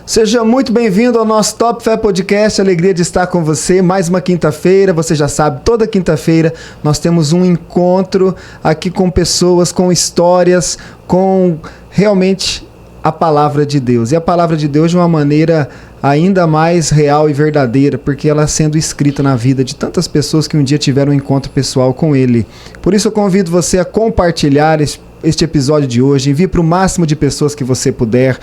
Seja muito bem-vindo ao nosso Top Fé Podcast. Alegria de estar com você. Mais uma quinta-feira, você já sabe, toda quinta-feira nós temos um encontro aqui com pessoas, com histórias, com realmente a palavra de Deus. E a palavra de Deus de uma maneira ainda mais real e verdadeira, porque ela sendo escrita na vida de tantas pessoas que um dia tiveram um encontro pessoal com Ele. Por isso eu convido você a compartilhar este episódio de hoje. Envie para o máximo de pessoas que você puder.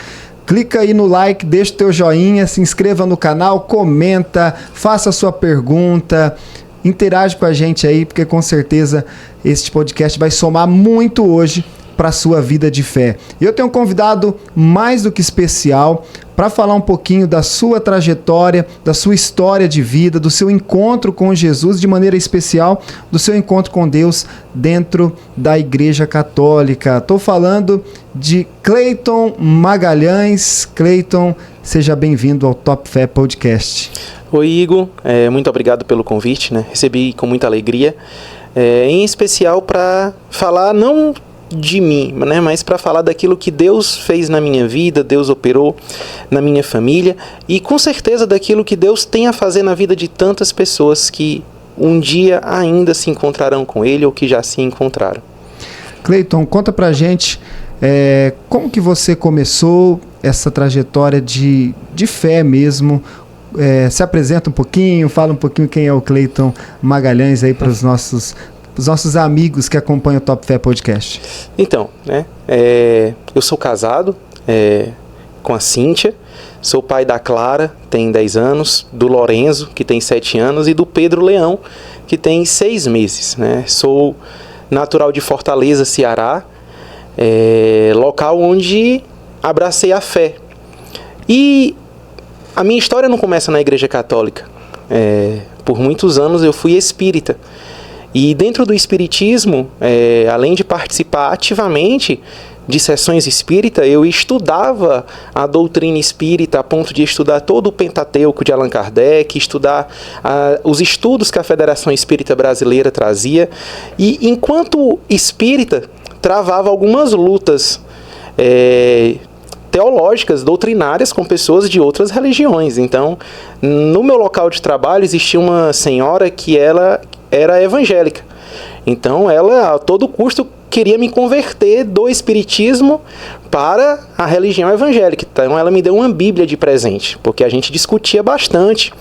Clica aí no like, deixa o teu joinha, se inscreva no canal, comenta, faça a sua pergunta, interage com a gente aí, porque com certeza este podcast vai somar muito hoje para a sua vida de fé. E eu tenho um convidado mais do que especial para falar um pouquinho da sua trajetória, da sua história de vida, do seu encontro com Jesus, de maneira especial, do seu encontro com Deus dentro da Igreja Católica. Estou falando de Cleiton Magalhães. Cleiton, seja bem-vindo ao Top Fé Podcast. Oi, Igor. Muito obrigado pelo convite, né? Recebi com muita alegria, em especial para falar não de mim, né, mas para falar daquilo que Deus fez na minha vida, Deus operou na minha família e com certeza daquilo que Deus tem a fazer na vida de tantas pessoas que um dia ainda se encontrarão com Ele ou que já se encontraram. Cleiton, conta pra gente como que você começou essa trajetória de fé mesmo. Se apresenta um pouquinho, fala um pouquinho quem é o Cleiton Magalhães aí para os nossos amigos que acompanham o Top Fé Podcast. Então, né, eu sou casado com a Cíntia, sou pai da Clara, tem 10 anos, do Lorenzo, que tem 7 anos, e do Pedro Leão, que tem 6 meses. Né? Sou natural de Fortaleza, Ceará, local onde abracei a fé. E a minha história não começa na Igreja Católica. Por muitos anos eu fui espírita. E dentro do espiritismo, além de participar ativamente de sessões espírita, eu estudava a doutrina espírita a ponto de estudar todo o Pentateuco de Allan Kardec, estudar os estudos que a Federação Espírita Brasileira trazia. E enquanto espírita, travava algumas lutas teológicas, doutrinárias com pessoas de outras religiões. Então, no meu local de trabalho existia uma senhora que ela era evangélica. Então ela a todo custo queria me converter do espiritismo para a religião evangélica. Então ela me deu uma Bíblia de presente, porque a gente discutia bastante.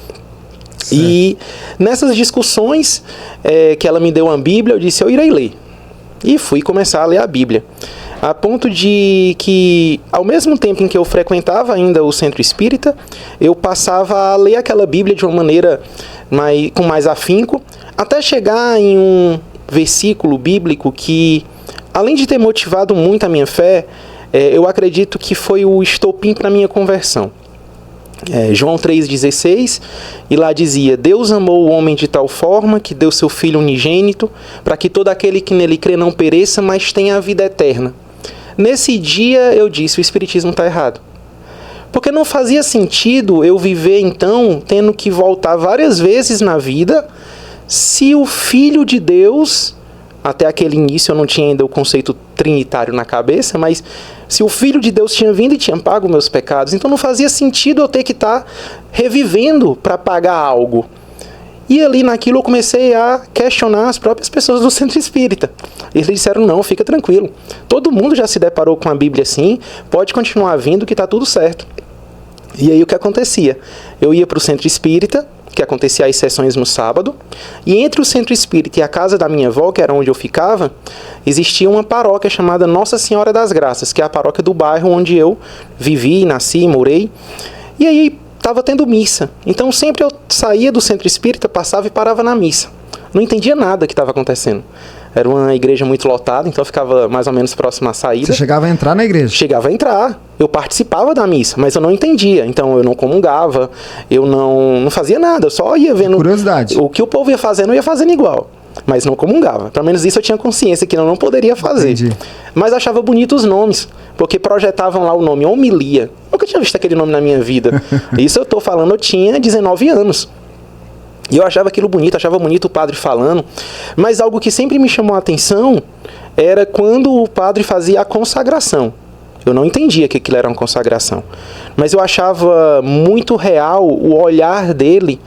Certo. E nessas discussões que ela me deu uma Bíblia, eu disse, eu irei ler. E fui começar a ler a Bíblia. A ponto de que, ao mesmo tempo em que eu frequentava ainda o centro espírita, eu passava a ler aquela Bíblia de uma maneira com mais afinco, até chegar em um versículo bíblico que, além de ter motivado muito a minha fé, eu acredito que foi o estopim para a minha conversão. João 3,16, e lá dizia, Deus amou o homem de tal forma que deu seu Filho unigênito, para que todo aquele que nele crê não pereça, mas tenha a vida eterna. Nesse dia eu disse, o espiritismo está errado. Porque não fazia sentido eu viver, então, tendo que voltar várias vezes na vida, se o Filho de Deus, até aquele início eu não tinha ainda o conceito trinitário na cabeça, mas se o Filho de Deus tinha vindo e tinha pago meus pecados, então não fazia sentido eu ter que estar revivendo para pagar algo. E ali naquilo eu comecei a questionar as próprias pessoas do centro espírita. Eles disseram, não, fica tranquilo. Todo mundo já se deparou com a Bíblia assim, pode continuar vindo que está tudo certo. E aí o que acontecia? Eu ia para o centro espírita, que acontecia as sessões no sábado, e entre o centro espírita e a casa da minha avó, que era onde eu ficava, existia uma paróquia chamada Nossa Senhora das Graças, que é a paróquia do bairro onde eu vivi, nasci, morei. E aí estava tendo missa. Então sempre eu saía do centro espírita, passava e parava na missa. Não entendia nada que estava acontecendo. Era uma igreja muito lotada, então eu ficava mais ou menos próximo à saída. Você chegava a entrar na igreja? Chegava a entrar. Eu participava da missa, mas eu não entendia. Então eu não comungava, eu não fazia nada. Eu só ia vendo curiosidade. O que o povo ia fazendo, eu ia fazendo igual. Mas não comungava. Pelo menos isso eu tinha consciência que eu não poderia fazer. Entendi. Mas achava bonito os nomes, porque projetavam lá o nome homilia. Nunca tinha visto aquele nome na minha vida. Isso eu estou falando, eu tinha 19 anos. E eu achava aquilo bonito, achava bonito o padre falando. Mas algo que sempre me chamou a atenção era quando o padre fazia a consagração. Eu não entendia que aquilo era uma consagração. Mas eu achava muito real o olhar dele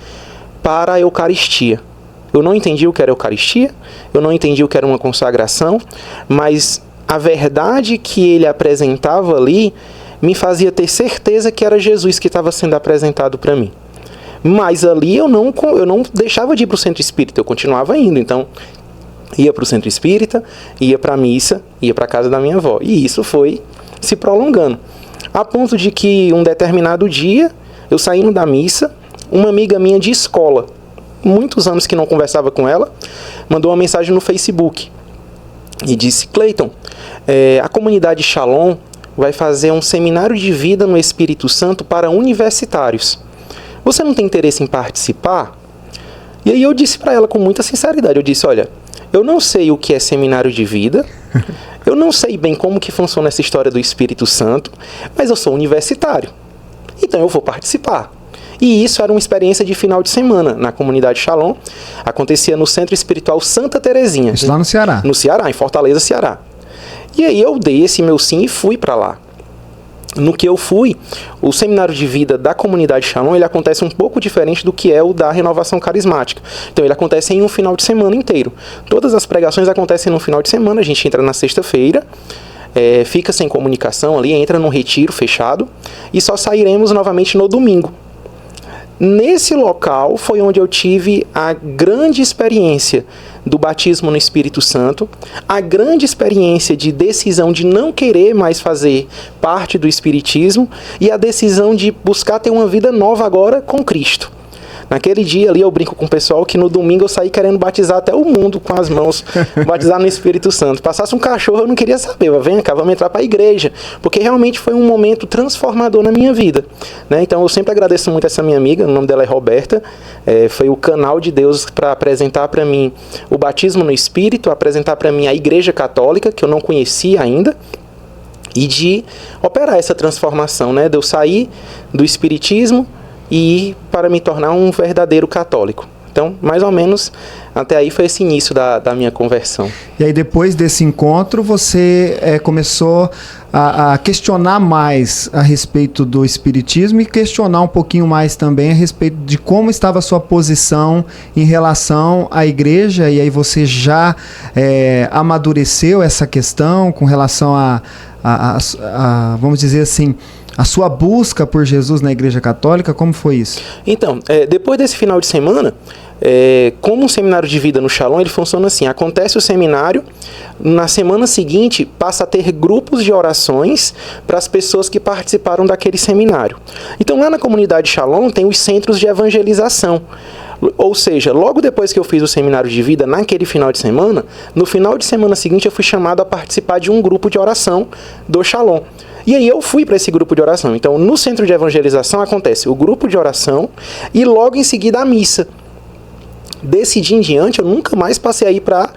para a Eucaristia. Eu não entendia o que era Eucaristia, eu não entendia o que era uma consagração, mas a verdade que ele apresentava ali me fazia ter certeza que era Jesus que estava sendo apresentado para mim. Mas ali eu não deixava de ir para o centro espírita, eu continuava indo. Então, ia para o centro espírita, ia para a missa, ia para a casa da minha avó. E isso foi se prolongando. A ponto de que um determinado dia, eu saindo da missa, uma amiga minha de escola, muitos anos que não conversava com ela, mandou uma mensagem no Facebook e disse: Cleiton, a comunidade Shalom vai fazer um seminário de vida no Espírito Santo para universitários. Você não tem interesse em participar? E aí eu disse para ela com muita sinceridade, eu disse: olha, eu não sei o que é seminário de vida, eu não sei bem como que funciona essa história do Espírito Santo, mas eu sou universitário, então eu vou participar. E isso era uma experiência de final de semana na comunidade Shalom. Acontecia no Centro Espiritual Santa Terezinha. Isso lá no Ceará. No Ceará, em Fortaleza, Ceará. E aí eu dei esse meu sim e fui para lá. No que eu fui, o seminário de vida da comunidade Shalom, ele acontece um pouco diferente do que é o da Renovação Carismática. Então ele acontece em um final de semana inteiro. Todas as pregações acontecem no final de semana, a gente entra na sexta-feira, fica sem comunicação ali, entra num retiro fechado e só sairemos novamente no domingo. Nesse local foi onde eu tive a grande experiência do batismo no Espírito Santo, a grande experiência de decisão de não querer mais fazer parte do Espiritismo e a decisão de buscar ter uma vida nova agora com Cristo. Naquele dia ali eu brinco com o pessoal que no domingo eu saí querendo batizar até o mundo com as mãos, batizar no Espírito Santo. Passasse um cachorro eu não queria saber, vem cá, vamos entrar para a igreja, porque realmente foi um momento transformador na minha vida, né? Então eu sempre agradeço muito essa minha amiga, o nome dela é Roberta, foi o canal de Deus para apresentar para mim o batismo no Espírito, apresentar para mim a Igreja Católica, que eu não conhecia ainda, e de operar essa transformação, né? De eu sair do Espiritismo e ir para me tornar um verdadeiro católico. Então, mais ou menos, até aí foi esse início da minha conversão. E aí, depois desse encontro, você começou a questionar mais a respeito do Espiritismo e questionar um pouquinho mais também a respeito de como estava a sua posição em relação à igreja, e aí você já amadureceu essa questão com relação a vamos dizer assim, a sua busca por Jesus na Igreja Católica. Como foi isso? Então, depois desse final de semana, como um seminário de vida no Shalom, ele funciona assim: acontece o seminário, na semana seguinte passa a ter grupos de orações para as pessoas que participaram daquele seminário. Então lá na comunidade Shalom tem os centros de evangelização. Ou seja, logo depois que eu fiz o seminário de vida, naquele final de semana, no final de semana seguinte eu fui chamado a participar de um grupo de oração do Shalom. E aí eu fui para esse grupo de oração. Então, no centro de evangelização acontece o grupo de oração e logo em seguida a missa. Desse dia em diante, eu nunca mais passei a ir para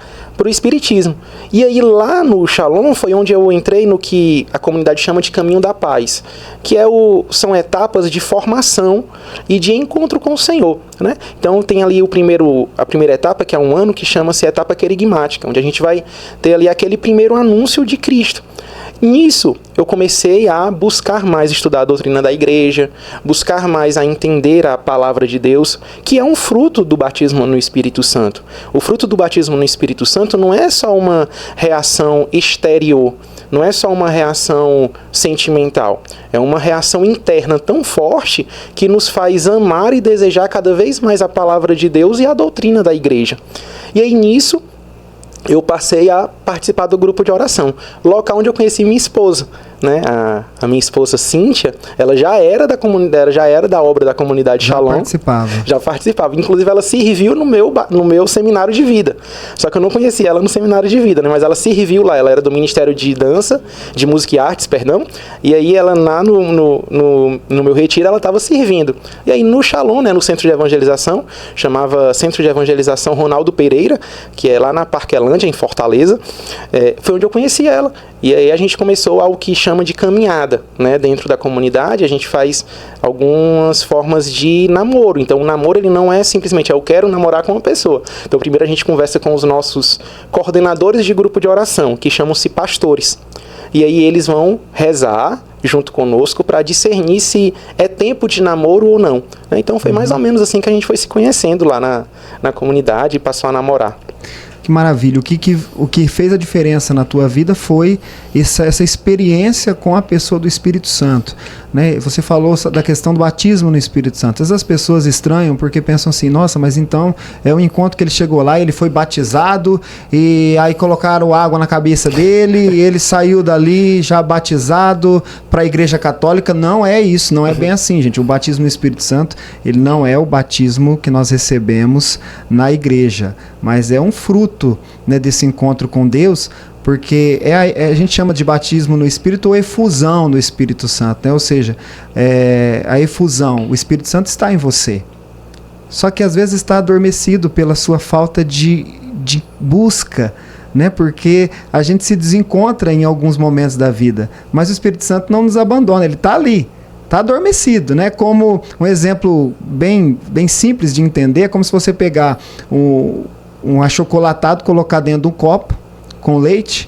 o Espiritismo. E aí lá no Shalom foi onde eu entrei no que a comunidade chama de Caminho da Paz, que são etapas de formação e de encontro com o Senhor, né? Então tem ali a primeira etapa, que é um ano, que chama-se etapa querigmática, onde a gente vai ter ali aquele primeiro anúncio de Cristo. Nisso, eu comecei a buscar mais estudar a doutrina da igreja, buscar mais a entender a palavra de Deus, que é um fruto do batismo no Espírito Santo. O fruto do batismo no Espírito Santo não é só uma reação exterior, não é só uma reação sentimental, é uma reação interna tão forte que nos faz amar e desejar cada vez mais a palavra de Deus e a doutrina da igreja. E aí nisso, eu passei a participar do grupo de oração, local onde eu conheci minha esposa, né? A minha esposa Cíntia, ela já era da comunidade, já era da obra da comunidade Shalom. Já participava. Inclusive ela serviu no meu seminário de vida. Só que eu não conhecia ela no seminário de vida, né? Mas ela serviu lá. Ela era do Ministério de Dança, de Música e Artes, perdão. E aí ela lá no meu retiro ela estava servindo. E aí no Shalom, né? No centro de evangelização, chamava Centro de Evangelização Ronaldo Pereira, que é lá na Parquelândia, em Fortaleza, foi onde eu conheci ela. E aí a gente começou algo que chama de caminhada, né? Dentro da comunidade a gente faz algumas formas de namoro. Então o namoro ele não é simplesmente eu quero namorar com uma pessoa. Então primeiro a gente conversa com os nossos coordenadores de grupo de oração, que chamam-se pastores. e aí eles vão rezar junto conosco para discernir se é tempo de namoro ou não. Então foi mais ou menos assim que a gente foi se conhecendo lá na comunidade e passou a namorar. Que maravilha. O que fez a diferença na tua vida foi essa experiência com a pessoa do Espírito Santo, né? Você falou da questão do batismo no Espírito Santo. As pessoas estranham porque pensam assim, nossa, mas então é um encontro que ele chegou lá, ele foi batizado e aí colocaram água na cabeça dele e ele saiu dali já batizado para a Igreja Católica. Não é isso, não é bem assim, gente. O batismo no Espírito Santo, ele não é o batismo que nós recebemos na igreja, mas é um fruto, né, desse encontro com Deus, porque a gente chama de batismo no Espírito ou efusão do Espírito Santo, né? Ou seja, a efusão, o Espírito Santo está em você, só que às vezes está adormecido pela sua falta de busca, né? Porque a gente se desencontra em alguns momentos da vida, mas o Espírito Santo não nos abandona, ele está ali, está adormecido, né? Como um exemplo bem simples de entender, é como se você pegar um achocolatado, colocar dentro de um copo com leite,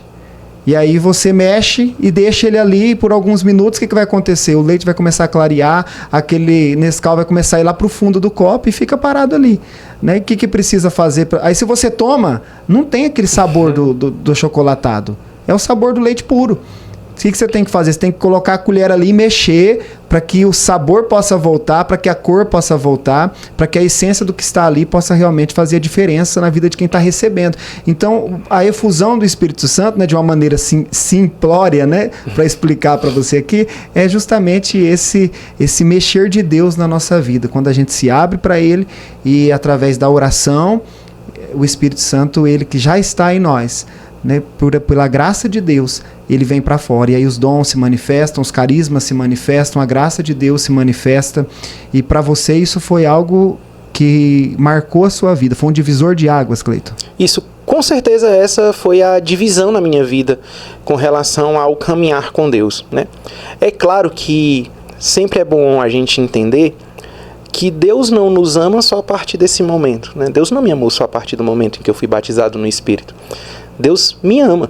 e aí você mexe e deixa ele ali por alguns minutos. O que vai acontecer? O leite vai começar a clarear, aquele Nescau vai começar a ir lá para o fundo do copo e fica parado ali, né? O que precisa fazer? Aí se você toma, não tem aquele sabor do achocolatado, é o sabor do leite puro. O que você tem que fazer? Você tem que colocar a colher ali e mexer para que o sabor possa voltar, para que a cor possa voltar, para que a essência do que está ali possa realmente fazer a diferença na vida de quem está recebendo. Então, a efusão do Espírito Santo, né, de uma maneira simplória, né, para explicar para você aqui, é justamente esse mexer de Deus na nossa vida. Quando a gente se abre para Ele e, através da oração, o Espírito Santo, Ele que já está em nós, né, pela graça de Deus, ele vem para fora, e aí os dons se manifestam, os carismas se manifestam, a graça de Deus se manifesta, e para você isso foi algo que marcou a sua vida, foi um divisor de águas, Cleiton. Isso, com certeza essa foi a divisão na minha vida com relação ao caminhar com Deus, né? É claro que sempre é bom a gente entender que Deus não nos ama só a partir desse momento, né? Deus não me amou só a partir do momento em que eu fui batizado no Espírito. Deus me ama.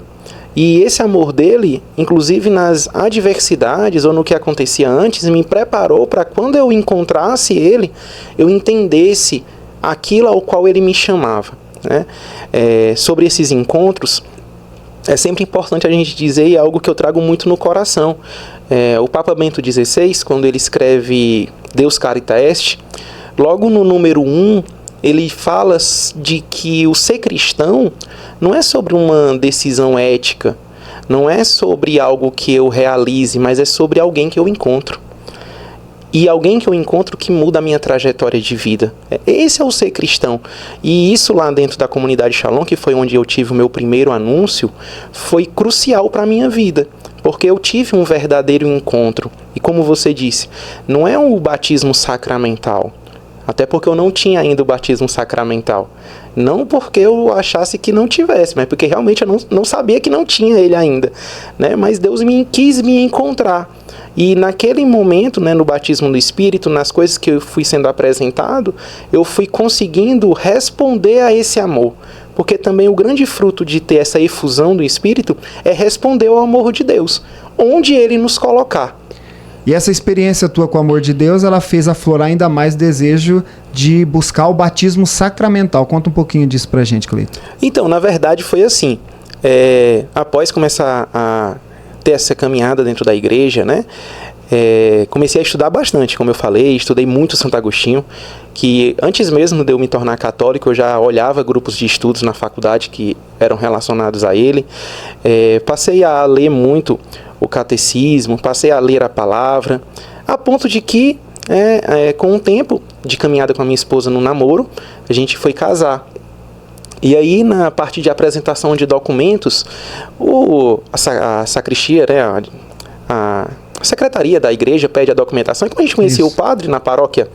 E esse amor dele, inclusive nas adversidades ou no que acontecia antes, me preparou para quando eu encontrasse ele, eu entendesse aquilo ao qual ele me chamava, né? Sobre esses encontros, é sempre importante a gente dizer, e é algo que eu trago muito no coração. O Papa Bento XVI, quando ele escreve Deus Carita Est, logo no número 1, ele fala de que o ser cristão não é sobre uma decisão ética, não é sobre algo que eu realize, mas é sobre alguém que eu encontro. E alguém que eu encontro que muda a minha trajetória de vida. Esse é o ser cristão. E isso lá dentro da comunidade Shalom, que foi onde eu tive o meu primeiro anúncio, foi crucial para a minha vida. Porque eu tive um verdadeiro encontro. E como você disse, não é um batismo sacramental. Até porque eu não tinha ainda o batismo sacramental. Não porque eu achasse que não tivesse, mas porque realmente eu não sabia que não tinha ele ainda, né? Mas Deus quis me encontrar. E naquele momento, né, no batismo do Espírito, nas coisas que eu fui sendo apresentado, eu fui conseguindo responder a esse amor. Porque também o grande fruto de ter essa efusão do Espírito é responder ao amor de Deus, onde Ele nos colocar. E essa experiência tua com o amor de Deus, ela fez aflorar ainda mais o desejo de buscar o batismo sacramental. Conta um pouquinho disso pra gente, Cleiton. Então, na verdade, foi assim. Após começar a ter essa caminhada dentro da igreja, né? Comecei a estudar bastante, como eu falei, estudei muito Santo Agostinho, que antes mesmo de eu me tornar católico, eu já olhava grupos de estudos na faculdade que eram relacionados a ele. Passei a ler muito o catecismo, passei a ler a palavra, a ponto de que, com o tempo de caminhada com a minha esposa no namoro, a gente foi casar. E aí, na parte de apresentação de documentos, a sacristia, né, a secretaria da igreja pede a documentação. E como a gente conhecia o padre na paróquia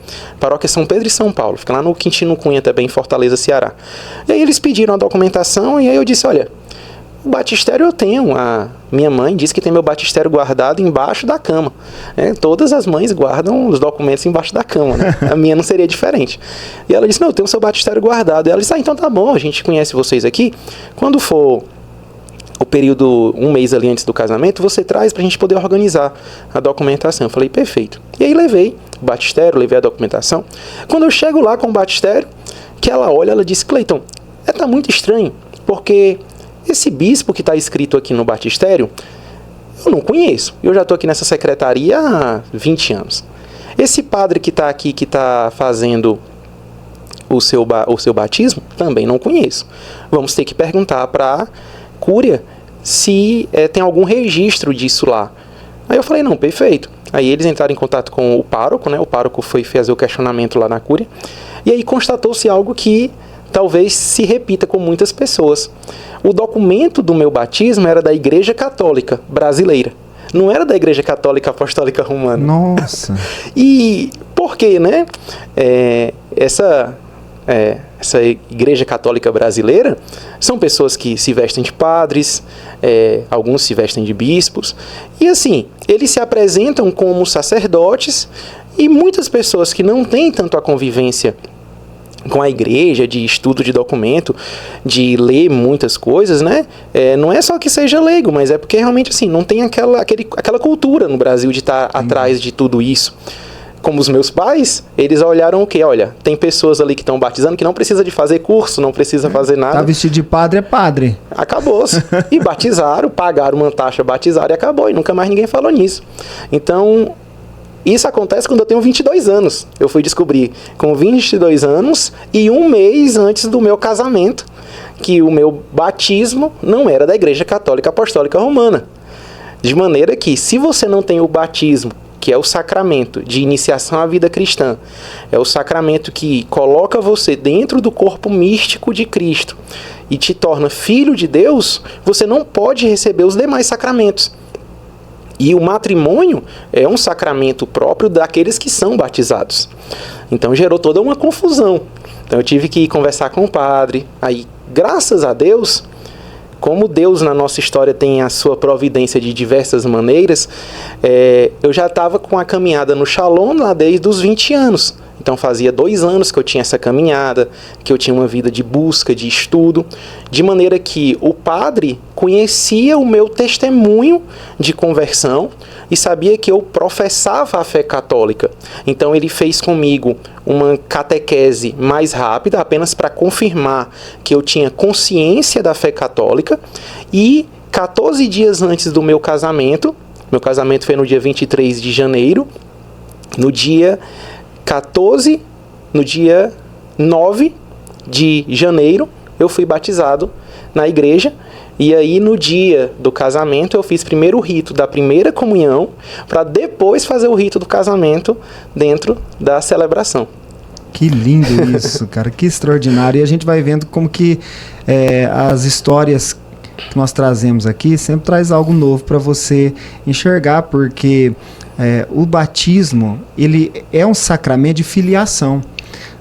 São Pedro e São Paulo, fica lá no Quintino Cunha, também em Fortaleza, Ceará. E aí eles pediram a documentação, e aí eu disse, olha, o batistério eu tenho, a minha mãe disse que tem meu batistério guardado embaixo da cama. Todas as mães guardam os documentos embaixo da cama, né? A minha não seria diferente. E ela disse, não, eu tenho o seu batistério guardado. E ela disse, então tá bom, a gente conhece vocês aqui. Quando for o período, um mês ali antes do casamento, você traz pra gente poder organizar a documentação. Eu falei, perfeito. E aí levei o batistério, levei a documentação. Quando eu chego lá com o batistério, que ela olha, ela disse, Cleiton, tá muito estranho, porque esse bispo que está escrito aqui no batistério, eu não conheço. Eu já estou aqui nessa secretaria há 20 anos. Esse padre que está aqui, que está fazendo o seu batismo, também não conheço. Vamos ter que perguntar para a Cúria se tem algum registro disso lá. Aí eu falei, não, perfeito. Aí eles entraram em contato com o pároco, né? O pároco foi fazer o questionamento lá na Cúria. E aí constatou-se algo que talvez se repita com muitas pessoas. O documento do meu batismo era da Igreja Católica Brasileira. Não era da Igreja Católica Apostólica Romana. Nossa! E por quê, né? Essa Igreja Católica Brasileira são pessoas que se vestem de padres, alguns se vestem de bispos, e assim, eles se apresentam como sacerdotes, e muitas pessoas que não têm tanto a convivência com a igreja, de estudo de documento, de ler muitas coisas, né? Não é só que seja leigo, mas é porque realmente assim, não tem aquela cultura no Brasil de estar atrás de tudo isso. Como os meus pais, eles olharam o quê? Olha, tem pessoas ali que estão batizando que não precisa de fazer curso, não precisa fazer nada. Tá vestido de padre, é padre. Acabou-se. E batizaram, pagaram uma taxa, batizaram e acabou. E nunca mais ninguém falou nisso. Então, isso acontece quando eu tenho 22 anos. Eu fui descobrir com 22 anos e um mês antes do meu casamento que o meu batismo não era da Igreja Católica Apostólica Romana. De maneira que, se você não tem o batismo, que é o sacramento de iniciação à vida cristã, é o sacramento que coloca você dentro do corpo místico de Cristo e te torna filho de Deus, você não pode receber os demais sacramentos. E o matrimônio é um sacramento próprio daqueles que são batizados. Então gerou toda uma confusão. Então eu tive que ir conversar com o padre. Aí, graças a Deus, como Deus na nossa história tem a sua providência de diversas maneiras, eu já estava com a caminhada no Shalom lá desde os 20 anos. Então fazia 2 anos que eu tinha essa caminhada, que eu tinha uma vida de busca, de estudo, de maneira que o padre conhecia o meu testemunho de conversão e sabia que eu professava a fé católica. Então ele fez comigo uma catequese mais rápida, apenas para confirmar que eu tinha consciência da fé católica, e 14 dias antes do meu casamento foi no dia 23 de janeiro, no dia 9 de janeiro, eu fui batizado na igreja. E aí, no dia do casamento, eu fiz primeiro o rito da primeira comunhão, para depois fazer o rito do casamento dentro da celebração. Que lindo isso, cara, que extraordinário. E a gente vai vendo como que as histórias que nós trazemos aqui sempre traz algo novo para você enxergar, porque o batismo, ele é um sacramento de filiação,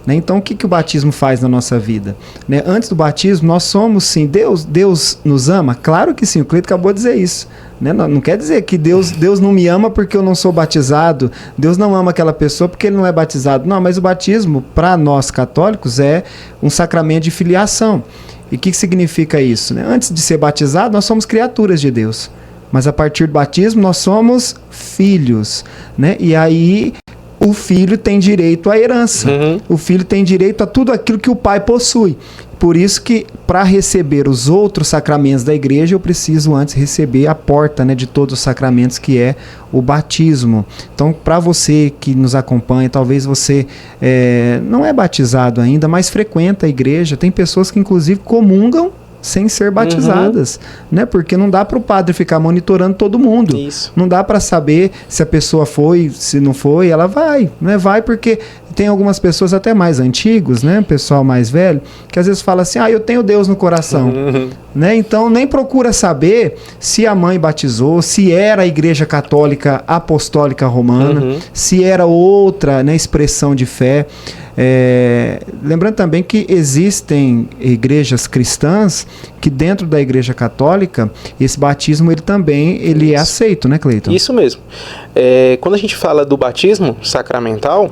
né? Então, o que o batismo faz na nossa vida? Né? Antes do batismo, nós somos, sim, Deus nos ama? Claro que sim, o Cleiton acabou de dizer isso. Né? Não quer dizer que Deus não me ama porque eu não sou batizado, Deus não ama aquela pessoa porque ele não é batizado. Não, mas o batismo, para nós católicos, é um sacramento de filiação. E o que significa isso? Né? Antes de ser batizado, nós somos criaturas de Deus. Mas a partir do batismo, nós somos filhos. Né? E aí, o filho tem direito à herança. Uhum. O filho tem direito a tudo aquilo que o pai possui. Por isso que, para receber os outros sacramentos da igreja, eu preciso antes receber a porta, né, de todos os sacramentos, que é o batismo. Então, para você que nos acompanha, talvez você não é batizado ainda, mas frequenta a igreja, tem pessoas que inclusive comungam sem ser batizadas, né? Porque não dá para o padre ficar monitorando todo mundo. Isso. Não dá para saber se a pessoa foi, se não foi, ela vai, né? Vai porque tem algumas pessoas até mais antigos, né? Pessoal mais velho, que às vezes fala assim, eu tenho Deus no coração, né? Então nem procura saber se a mãe batizou, se era a Igreja Católica Apostólica Romana, se era outra, né, expressão de fé. Lembrando também que existem igrejas cristãs que dentro da Igreja Católica esse batismo ele é aceito, né, Cleiton? Isso mesmo. Quando a gente fala do batismo sacramental,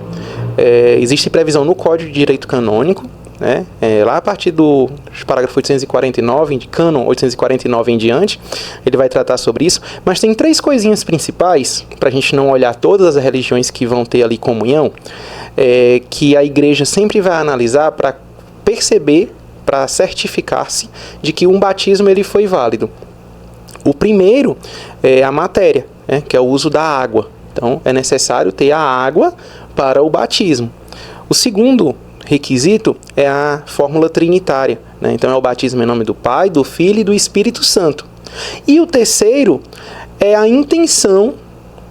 existe previsão no Código de Direito Canônico né? Lá a partir do parágrafo 849, de cânon 849 em diante, ele vai tratar sobre isso. Mas tem 3 coisinhas principais, para a gente não olhar todas as religiões que vão ter ali comunhão, que a igreja sempre vai analisar para perceber, para certificar-se de que um batismo ele foi válido. O primeiro é a matéria, né? Que é o uso da água. Então, é necessário ter a água para o batismo. O segundo requisito é a fórmula trinitária, né? Então, é o batismo em nome do Pai, do Filho e do Espírito Santo. E o terceiro é a intenção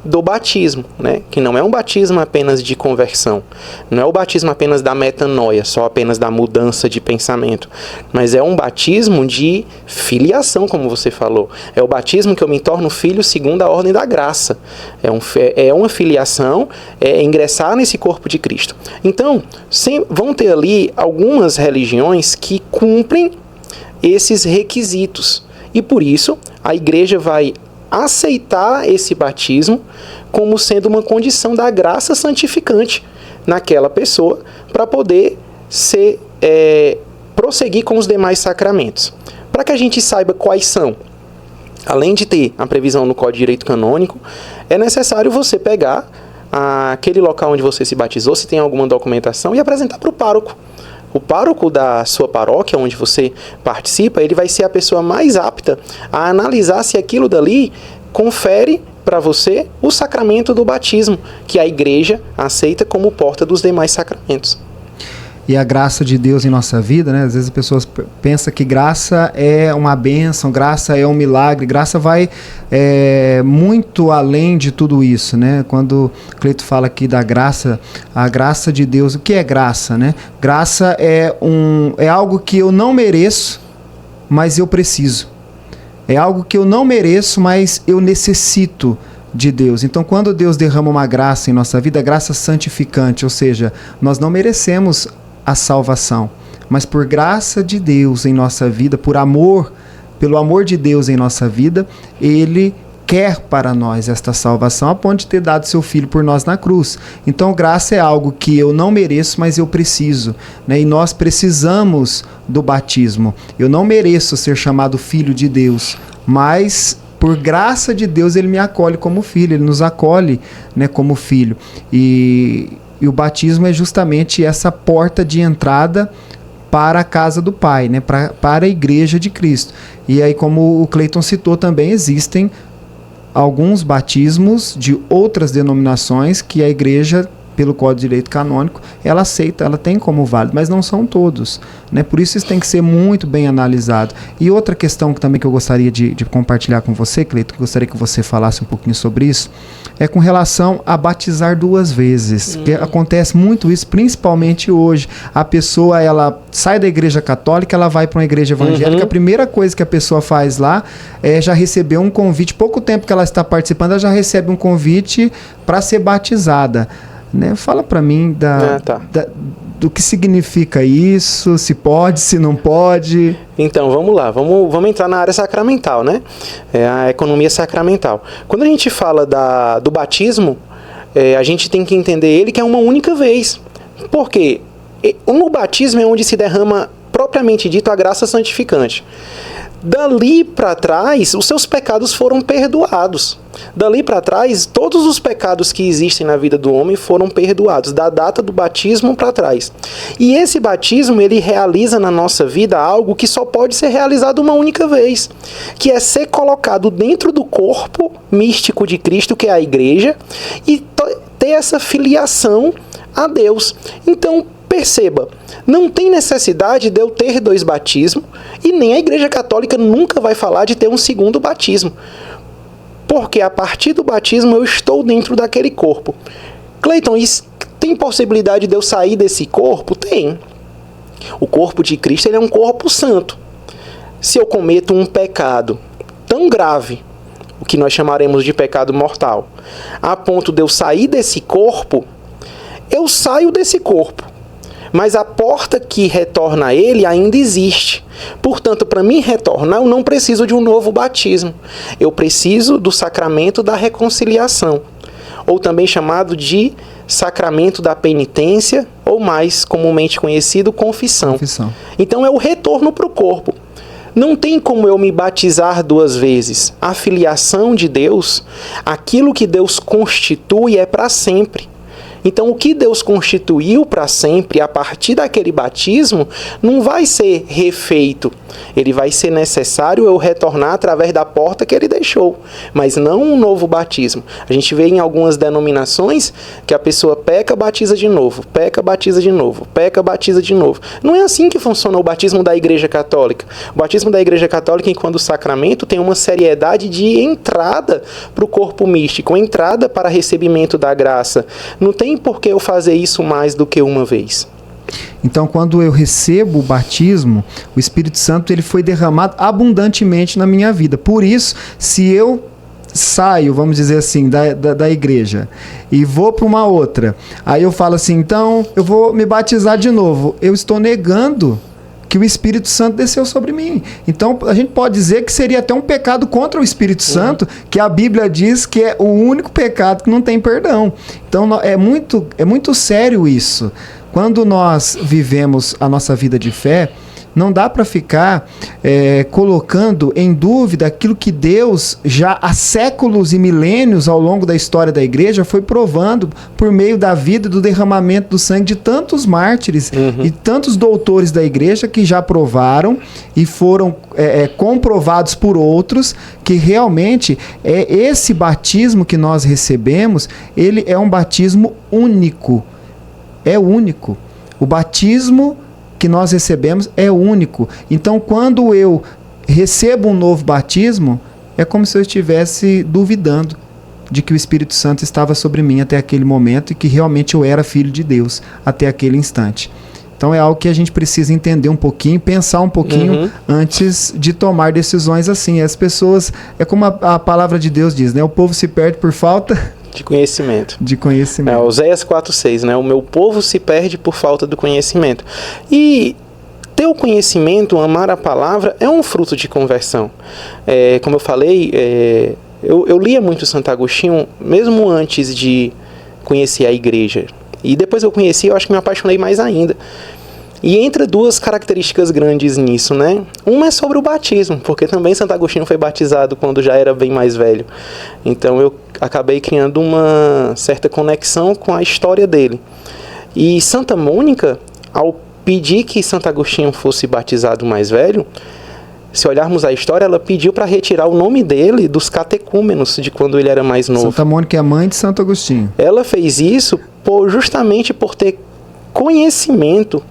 do batismo, né? Que não é um batismo apenas de conversão, não é o batismo apenas da metanoia, só apenas da mudança de pensamento, mas é um batismo de filiação, como você falou. É o batismo que eu me torno filho segundo a ordem da graça. É uma filiação, é ingressar nesse corpo de Cristo. Então, vão ter ali algumas religiões que cumprem esses requisitos, e por isso a igreja vai aceitar esse batismo como sendo uma condição da graça santificante naquela pessoa para poder prosseguir com os demais sacramentos. Para que a gente saiba quais são, além de ter a previsão no Código de Direito Canônico, é necessário você pegar aquele local onde você se batizou, se tem alguma documentação, e apresentar para o pároco. O pároco da sua paróquia, onde você participa, ele vai ser a pessoa mais apta a analisar se aquilo dali confere para você o sacramento do batismo, que a igreja aceita como porta dos demais sacramentos. E a graça de Deus em nossa vida, né? Às vezes as pessoas pensam que graça é uma bênção, graça é um milagre, graça vai muito além de tudo isso, né? Quando o Cleito fala aqui da graça, a graça de Deus, o que é graça, né? Graça é algo que eu não mereço, mas eu preciso. É algo que eu não mereço, mas eu necessito de Deus. Então, quando Deus derrama uma graça em nossa vida, graça santificante, ou seja, nós não merecemos a salvação, mas por graça de Deus em nossa vida, pelo amor de Deus em nossa vida, Ele quer para nós esta salvação, a ponto de ter dado seu Filho por nós na cruz. Então, graça é algo que eu não mereço, mas eu preciso, né? E nós precisamos do batismo. Eu não mereço ser chamado filho de Deus, mas por graça de Deus Ele me acolhe como filho, Ele nos acolhe, né, como filho. E o batismo é justamente essa porta de entrada para a casa do Pai, né? Para a igreja de Cristo. E aí, como o Cleiton citou também, existem alguns batismos de outras denominações que a igreja, pelo Código de Direito Canônico, ela aceita, ela tem como válido, mas não são todos, né? Por isso tem que ser muito bem analisado. E outra questão também que eu gostaria de compartilhar com você, Cleiton, que eu gostaria que você falasse um pouquinho sobre isso, é com relação a batizar 2 vezes. Porque acontece muito isso, principalmente hoje. A pessoa, ela sai da igreja católica, ela vai para uma igreja evangélica, a primeira coisa que a pessoa faz lá é já receber um convite. Pouco tempo que ela está participando, ela já recebe um convite para ser batizada. Né? Fala para mim do que significa isso, se pode, se não pode. Então, vamos lá, vamos entrar na área sacramental, né? A economia sacramental. Quando a gente fala do batismo, a gente tem que entender ele que é uma única vez. Por quê? No batismo é onde se derrama, propriamente dito, a graça santificante. Dali para trás, os seus pecados foram perdoados. Dali para trás, todos os pecados que existem na vida do homem foram perdoados, da data do batismo para trás. E esse batismo, ele realiza na nossa vida algo que só pode ser realizado uma única vez, que é ser colocado dentro do corpo místico de Cristo, que é a igreja, e ter essa filiação a Deus. Então, perceba, não tem necessidade de eu ter 2 batismos, e nem a Igreja Católica nunca vai falar de ter um segundo batismo. Porque a partir do batismo eu estou dentro daquele corpo. Cleiton, tem possibilidade de eu sair desse corpo? Tem. O corpo de Cristo, ele é um corpo santo. Se eu cometo um pecado tão grave, o que nós chamaremos de pecado mortal, a ponto de eu sair desse corpo, eu saio desse corpo. Mas a porta que retorna a ele ainda existe. Portanto, para mim retornar, eu não preciso de um novo batismo. Eu preciso do sacramento da reconciliação. ou também chamado de sacramento da penitência, ou mais comumente conhecido, confissão. Então é o retorno para o corpo. Não tem como eu me batizar 2 vezes. A filiação de Deus, aquilo que Deus constitui é para sempre. Então, o que Deus constituiu para sempre, a partir daquele batismo, não vai ser refeito. Ele vai ser necessário eu retornar através da porta que ele deixou, mas não um novo batismo. A gente vê em algumas denominações que a pessoa peca, batiza de novo, peca, batiza de novo, peca, batiza de novo. Não é assim que funciona o batismo da Igreja Católica. O batismo da Igreja Católica, enquanto sacramento, tem uma seriedade de entrada para o corpo místico, entrada para recebimento da graça. Não tem por que eu fazer isso mais do que uma vez. Então, quando eu recebo o batismo, o Espírito Santo ele foi derramado abundantemente na minha vida. Por isso, se eu saio, vamos dizer assim, da igreja e vou para uma outra, aí eu falo assim, então eu vou me batizar de novo. Eu estou negando que o Espírito Santo desceu sobre mim. Então, a gente pode dizer que seria até um pecado contra o Espírito Santo, que a Bíblia diz que é o único pecado que não tem perdão. Então, é muito sério isso. Quando nós vivemos a nossa vida de fé, não dá para ficar colocando em dúvida aquilo que Deus já há séculos e milênios ao longo da história da igreja foi provando por meio da vida e do derramamento do sangue de tantos mártires e tantos doutores da igreja que já provaram e foram comprovados por outros que realmente esse batismo que nós recebemos, ele é um batismo único. É único. O batismo que nós recebemos é único. Então, quando eu recebo um novo batismo, é como se eu estivesse duvidando de que o Espírito Santo estava sobre mim até aquele momento e que realmente eu era filho de Deus até aquele instante. Então, é algo que a gente precisa entender um pouquinho, pensar um pouquinho antes de tomar decisões assim. As pessoas, é como a palavra de Deus diz, né? O povo se perde por falta de conhecimento. De conhecimento. Oséias 4:6, né? O meu povo se perde por falta do conhecimento. E ter o conhecimento, amar a palavra, é um fruto de conversão. Como eu falei, eu lia muito Santo Agostinho, mesmo antes de conhecer a igreja. E depois eu conheci, eu acho que me apaixonei mais ainda. E entra 2 características grandes nisso, né? Uma é sobre o batismo, porque também Santo Agostinho foi batizado quando já era bem mais velho. Então eu acabei criando uma certa conexão com a história dele. E Santa Mônica, ao pedir que Santo Agostinho fosse batizado mais velho, se olharmos a história, ela pediu para retirar o nome dele dos catecúmenos de quando ele era mais novo. Santa Mônica é a mãe de Santo Agostinho. Ela fez isso justamente por ter conhecimento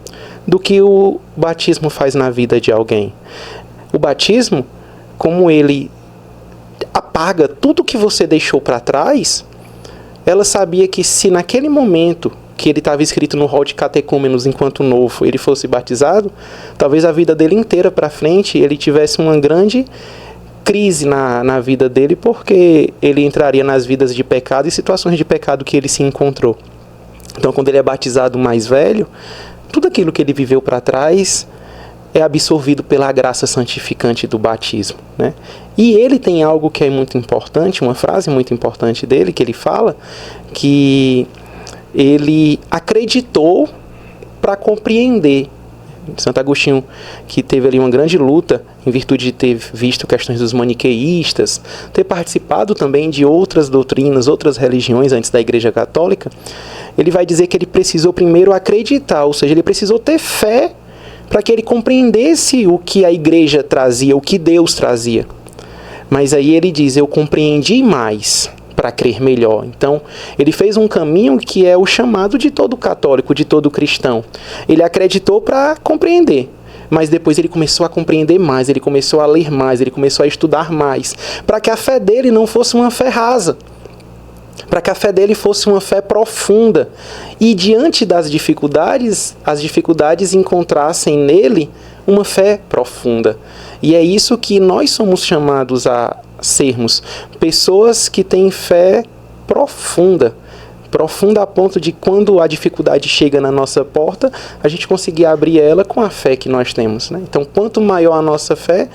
do que o batismo faz na vida de alguém. O batismo, como ele apaga tudo que você deixou para trás, ela sabia que se naquele momento que ele estava escrito no rol de catecúmenos enquanto novo, ele fosse batizado, talvez a vida dele inteira para frente ele tivesse uma grande crise na vida dele, porque ele entraria nas vidas de pecado e situações de pecado que ele se encontrou. Então, quando ele é batizado mais velho, tudo aquilo que ele viveu para trás é absorvido pela graça santificante do batismo, né? E ele tem algo que é muito importante, uma frase muito importante dele, que ele fala, que ele acreditou para compreender. Santo Agostinho, que teve ali uma grande luta em virtude de ter visto questões dos maniqueístas, ter participado também de outras doutrinas, outras religiões antes da Igreja Católica, ele vai dizer que ele precisou primeiro acreditar, ou seja, ele precisou ter fé para que ele compreendesse o que a Igreja trazia, o que Deus trazia. Mas aí ele diz, eu compreendi mais para crer melhor. Então, ele fez um caminho que é o chamado de todo católico, de todo cristão. Ele acreditou para compreender, mas depois ele começou a compreender mais, ele começou a ler mais, ele começou a estudar mais, para que a fé dele não fosse uma fé rasa, para que a fé dele fosse uma fé profunda. E diante das dificuldades, as dificuldades encontrassem nele uma fé profunda. E é isso que nós somos chamados a sermos, pessoas que têm fé profunda a ponto de quando a dificuldade chega na nossa porta, a gente conseguir abrir ela com a fé que nós temos, né? Então, quanto maior a nossa fé,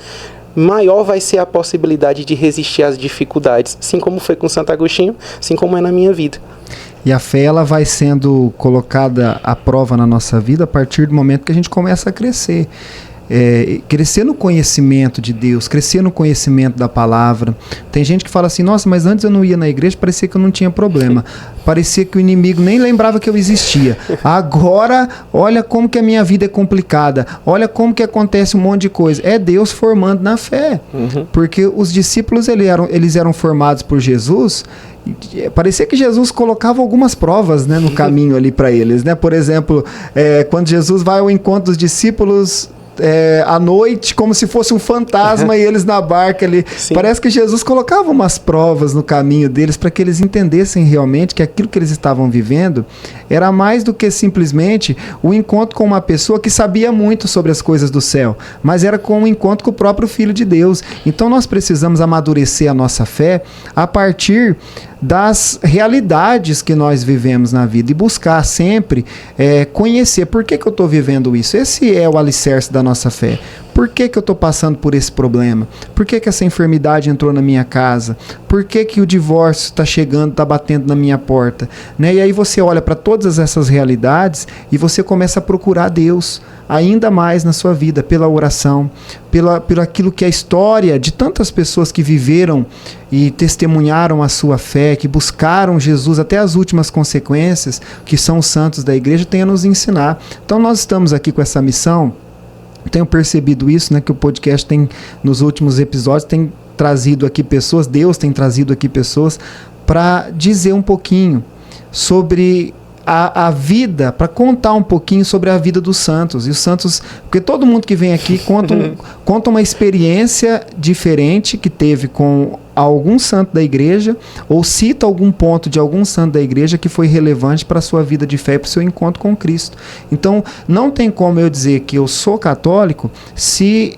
maior vai ser a possibilidade de resistir às dificuldades, assim como foi com Santo Agostinho, assim como é na minha vida. E a fé, ela vai sendo colocada à prova na nossa vida a partir do momento que a gente começa a crescer. Crescer no conhecimento de Deus, crescer no conhecimento da palavra. Tem gente que fala assim, nossa, mas antes eu não ia na igreja, parecia que eu não tinha problema. Parecia que o inimigo nem lembrava que eu existia. Agora, olha como que a minha vida é complicada. Olha como que acontece um monte de coisa. É Deus formando na fé. Porque os discípulos, eles eram formados por Jesus. Parecia que Jesus colocava algumas provas, né, no caminho ali para eles, né? Por exemplo, quando Jesus vai ao encontro dos discípulos à noite, como se fosse um fantasma e eles na barca ali. Sim. Parece que Jesus colocava umas provas no caminho deles para que eles entendessem realmente que aquilo que eles estavam vivendo era mais do que simplesmente o encontro com uma pessoa que sabia muito sobre as coisas do céu, mas era com um encontro com o próprio Filho de Deus. Então nós precisamos amadurecer a nossa fé a partir das realidades que nós vivemos na vida e buscar sempre conhecer por que eu estou vivendo isso. Esse é o alicerce da nossa fé. Por que eu estou passando por esse problema? Por que essa enfermidade entrou na minha casa? Por que o divórcio está chegando, está batendo na minha porta? Né? E aí você olha para todas essas realidades e você começa a procurar Deus ainda mais na sua vida, pela oração, pelo aquilo que é a história de tantas pessoas que viveram e testemunharam a sua fé, que buscaram Jesus até as últimas consequências, que são os santos da igreja, tem a nos ensinar. Então nós estamos aqui com essa missão. Tenho percebido isso, né, que o podcast tem, nos últimos episódios, tem trazido aqui pessoas, Deus tem trazido aqui pessoas para dizer um pouquinho sobre a vida, para contar um pouquinho sobre a vida dos santos. E os santos, porque todo mundo que vem aqui conta uma experiência diferente que teve com algum santo da igreja, ou cita algum ponto de algum santo da igreja que foi relevante para a sua vida de fé e para o seu encontro com Cristo. Então, não tem como eu dizer que eu sou católico se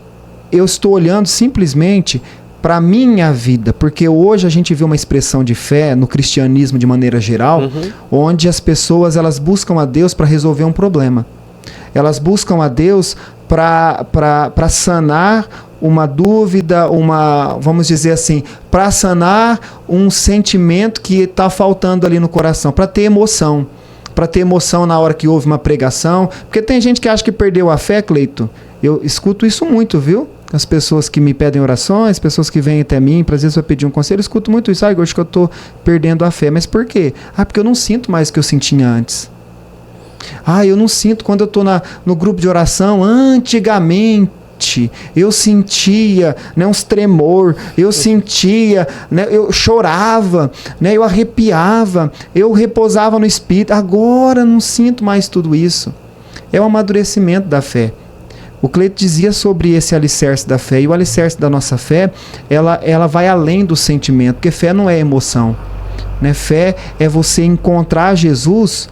eu estou olhando simplesmente para a minha vida, porque hoje a gente vê uma expressão de fé no cristianismo de maneira geral, onde as pessoas elas buscam a Deus para resolver um problema. Elas buscam a Deus para sanar uma dúvida, vamos dizer assim, para sanar um sentimento que está faltando ali no coração, para ter emoção na hora que houve uma pregação, porque tem gente que acha que perdeu a fé, Cleito. Eu escuto isso muito, viu? As pessoas que me pedem orações, pessoas que vêm até mim, para às vezes eu pedir um conselho, eu escuto muito isso. Eu acho que eu estou perdendo a fé. Mas por quê? Porque eu não sinto mais o que eu sentia antes. Eu não sinto quando eu estou no grupo de oração. Antigamente, eu sentia, né, uns tremor, eu sentia, né, eu chorava, né, eu arrepiava, eu repousava no Espírito. Agora não sinto mais tudo isso. É o amadurecimento da fé. O Cleito dizia sobre esse alicerce da fé, e o alicerce da nossa fé, ela vai além do sentimento, porque fé não é emoção, né? Fé é você encontrar Jesus,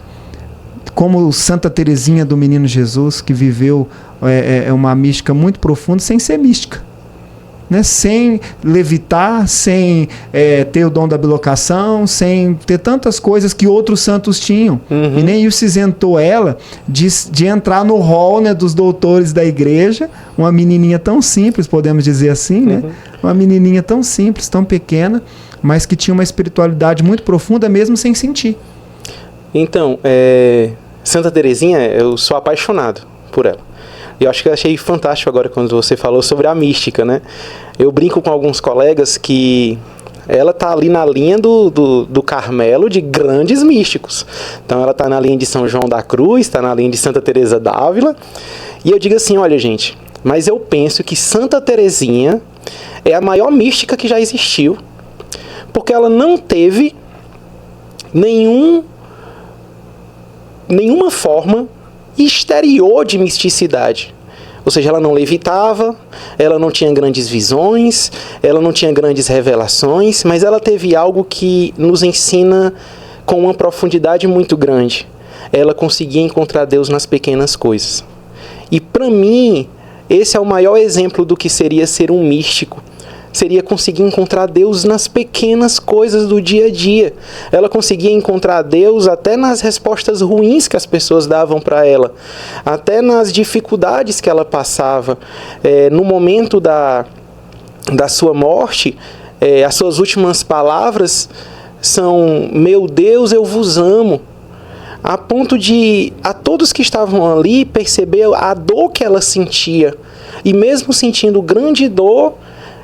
como Santa Teresinha do Menino Jesus, que viveu uma mística muito profunda, sem ser mística, né? Sem levitar, sem ter o dom da bilocação, sem ter tantas coisas que outros santos tinham. E nem isso isentou ela de entrar no hall, né, dos doutores da igreja, uma menininha tão simples, podemos dizer assim, né? Uma menininha tão simples, tão pequena, mas que tinha uma espiritualidade muito profunda, mesmo sem sentir. Então, Santa Teresinha, eu sou apaixonado por ela. Eu acho que eu achei fantástico agora quando você falou sobre a mística, né? Eu brinco com alguns colegas que ela está ali na linha do Carmelo de grandes místicos. Então ela está na linha de São João da Cruz, está na linha de Santa Teresa d'Ávila. E eu digo assim, olha gente, mas eu penso que Santa Teresinha é a maior mística que já existiu, porque ela não teve nenhuma forma exterior de misticidade. Ou seja, ela não levitava, ela não tinha grandes visões, ela não tinha grandes revelações, mas ela teve algo que nos ensina com uma profundidade muito grande. Ela conseguia encontrar Deus nas pequenas coisas. E para mim, esse é o maior exemplo do que seria ser um místico. Seria conseguir encontrar Deus nas pequenas coisas do dia a dia. Ela conseguia encontrar Deus até nas respostas ruins que as pessoas davam para ela, até nas dificuldades que ela passava, no momento da sua morte, as suas últimas palavras são: meu Deus, eu vos amo. A ponto de, a todos que estavam ali, perceber a dor que ela sentia. E mesmo sentindo grande dor,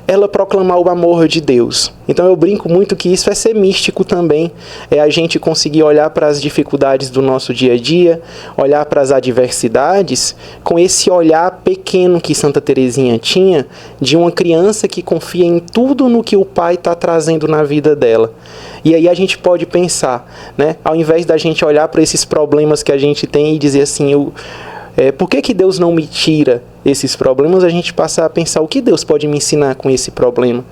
ela proclamar o amor de Deus. Então eu brinco muito que isso é ser místico também. É a gente conseguir olhar para as dificuldades do nosso dia a dia, olhar para as adversidades, com esse olhar pequeno que Santa Teresinha tinha, de uma criança que confia em tudo no que o Pai está trazendo na vida dela. E aí a gente pode pensar, né? Ao invés da gente olhar para esses problemas que a gente tem e dizer assim, por que Deus não me tira esses problemas, a gente passa a pensar: o que Deus pode me ensinar com esse problema?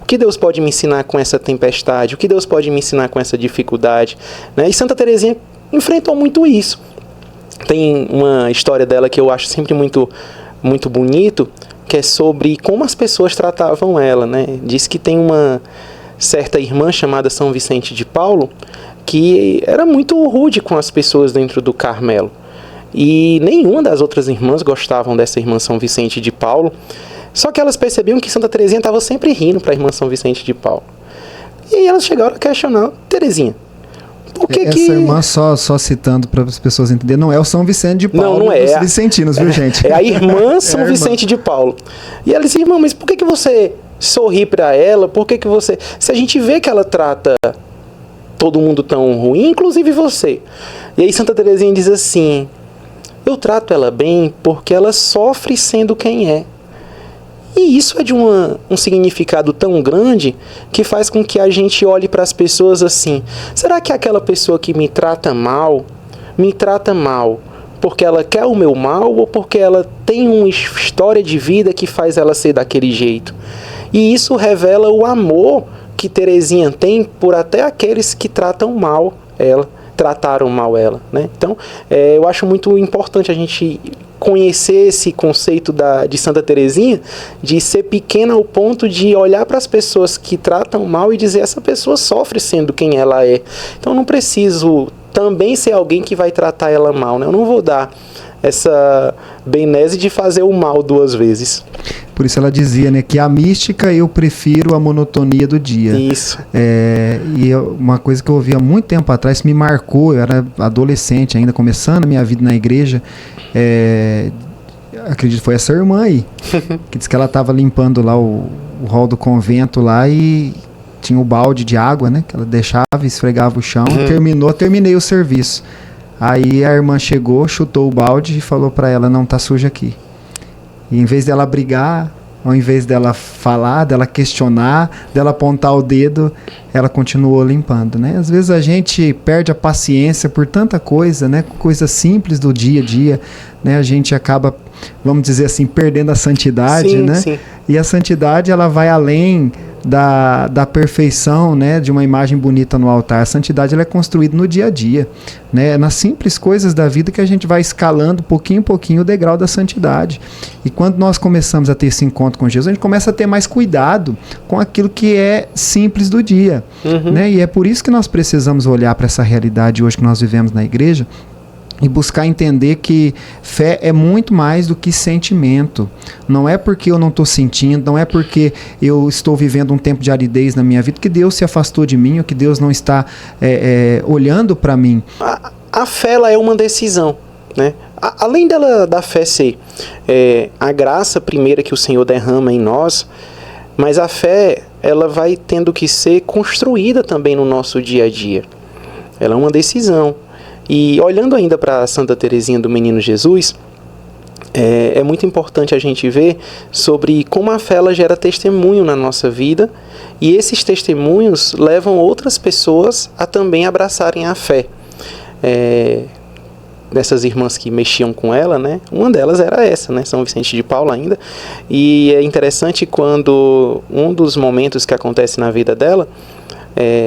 O que Deus pode me ensinar com essa tempestade? O que Deus pode me ensinar com essa dificuldade? Né? E Santa Teresinha enfrentou muito isso. Tem uma história dela que eu acho sempre muito, muito bonito, que é sobre como as pessoas tratavam ela, né? Diz que tem uma certa irmã chamada São Vicente de Paulo, que era muito rude com as pessoas dentro do Carmelo. E nenhuma das outras irmãs gostavam dessa irmã São Vicente de Paulo. Só que elas percebiam que Santa Teresinha estava sempre rindo para a irmã São Vicente de Paulo. E aí elas chegaram a questionar: Teresinha, por que essa irmã, só citando para as pessoas entenderem, não é o São Vicente de Paulo, não é os vicentinos, viu, gente? É a irmã São Vicente de Paulo. E ela disse: irmã, mas por que você sorri para ela? Por que você... Se a gente vê que ela trata todo mundo tão ruim, inclusive você. E aí Santa Teresinha diz assim: eu trato ela bem porque ela sofre sendo quem é. E isso é de um significado tão grande que faz com que a gente olhe para as pessoas assim: será que aquela pessoa que me trata mal porque ela quer o meu mal ou porque ela tem uma história de vida que faz ela ser daquele jeito? E isso revela o amor que Teresinha tem por até aqueles que trataram mal ela, né? Então, eu acho muito importante a gente conhecer esse conceito de Santa Teresinha, de ser pequena ao ponto de olhar para as pessoas que tratam mal e dizer: essa pessoa sofre sendo quem ela é. Então, eu não preciso também ser alguém que vai tratar ela mal, né? Eu não vou dar essa benesse de fazer o mal duas vezes. Por isso ela dizia, né, que a mística eu prefiro a monotonia do dia. Isso. E uma coisa que eu ouvi há muito tempo atrás, me marcou, eu era adolescente ainda, começando a minha vida na igreja, acredito que foi essa irmã aí, que disse que ela estava limpando lá o hall do convento lá e tinha o balde de água, né, que ela deixava, esfregava o chão, terminei o serviço. Aí a irmã chegou, chutou o balde e falou para ela: não tá suja aqui. E em vez dela brigar, ao invés dela falar, dela questionar, dela apontar o dedo, ela continuou limpando, né? Às vezes a gente perde a paciência por tanta coisa, né? Coisas simples do dia a dia, né? A gente acaba, vamos dizer assim, perdendo a santidade, sim, né? Sim. E a santidade, ela vai além da perfeição, né, de uma imagem bonita no altar. A santidade, ela é construída no dia a dia, né, nas simples coisas da vida que a gente vai escalando pouquinho em pouquinho o degrau da santidade. E quando nós começamos a ter esse encontro com Jesus, a gente começa a ter mais cuidado com aquilo que é simples do dia, né? E é por isso que nós precisamos olhar para essa realidade hoje que nós vivemos na igreja e buscar entender que fé é muito mais do que sentimento. Não é porque eu não estou sentindo, não é porque eu estou vivendo um tempo de aridez na minha vida que Deus se afastou de mim ou que Deus não está olhando para mim. A fé, ela é uma decisão, né? Além da fé ser a graça primeira que o Senhor derrama em nós, mas a fé, ela vai tendo que ser construída também no nosso dia a dia. Ela é uma decisão. E olhando ainda para Santa Teresinha do Menino Jesus, é muito importante a gente ver sobre como a fé, ela gera testemunho na nossa vida, e esses testemunhos levam outras pessoas a também abraçarem a fé. Dessas irmãs que mexiam com ela, né? Uma delas era essa, né? São Vicente de Paulo ainda. E é interessante quando um dos momentos que acontece na vida dela,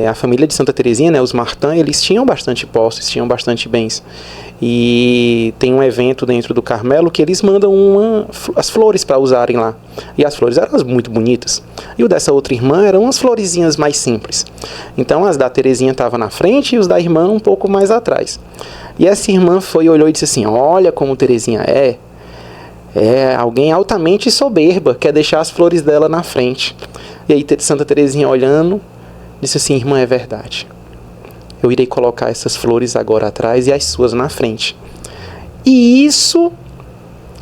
a família de Santa Teresinha, né, os Martin, eles tinham bastante posses, tinham bastante bens. E tem um evento dentro do Carmelo que eles mandam as flores para usarem lá. E as flores eram muito bonitas. E o dessa outra irmã eram umas florezinhas mais simples. Então as da Teresinha estavam na frente e os da irmã um pouco mais atrás. E essa irmã olhou e disse assim: olha como Teresinha é. É alguém altamente soberba, quer deixar as flores dela na frente. E aí Santa Teresinha, olhando, disse assim: irmã, é verdade. Eu irei colocar essas flores agora atrás e as suas na frente. E isso,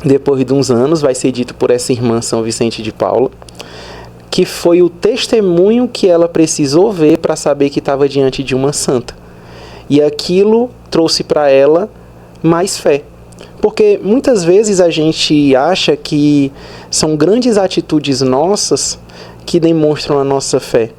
depois de uns anos, vai ser dito por essa irmã São Vicente de Paula, que foi o testemunho que ela precisou ver para saber que estava diante de uma santa. E aquilo trouxe para ela mais fé. Porque muitas vezes a gente acha que são grandes atitudes nossas que demonstram a nossa fé.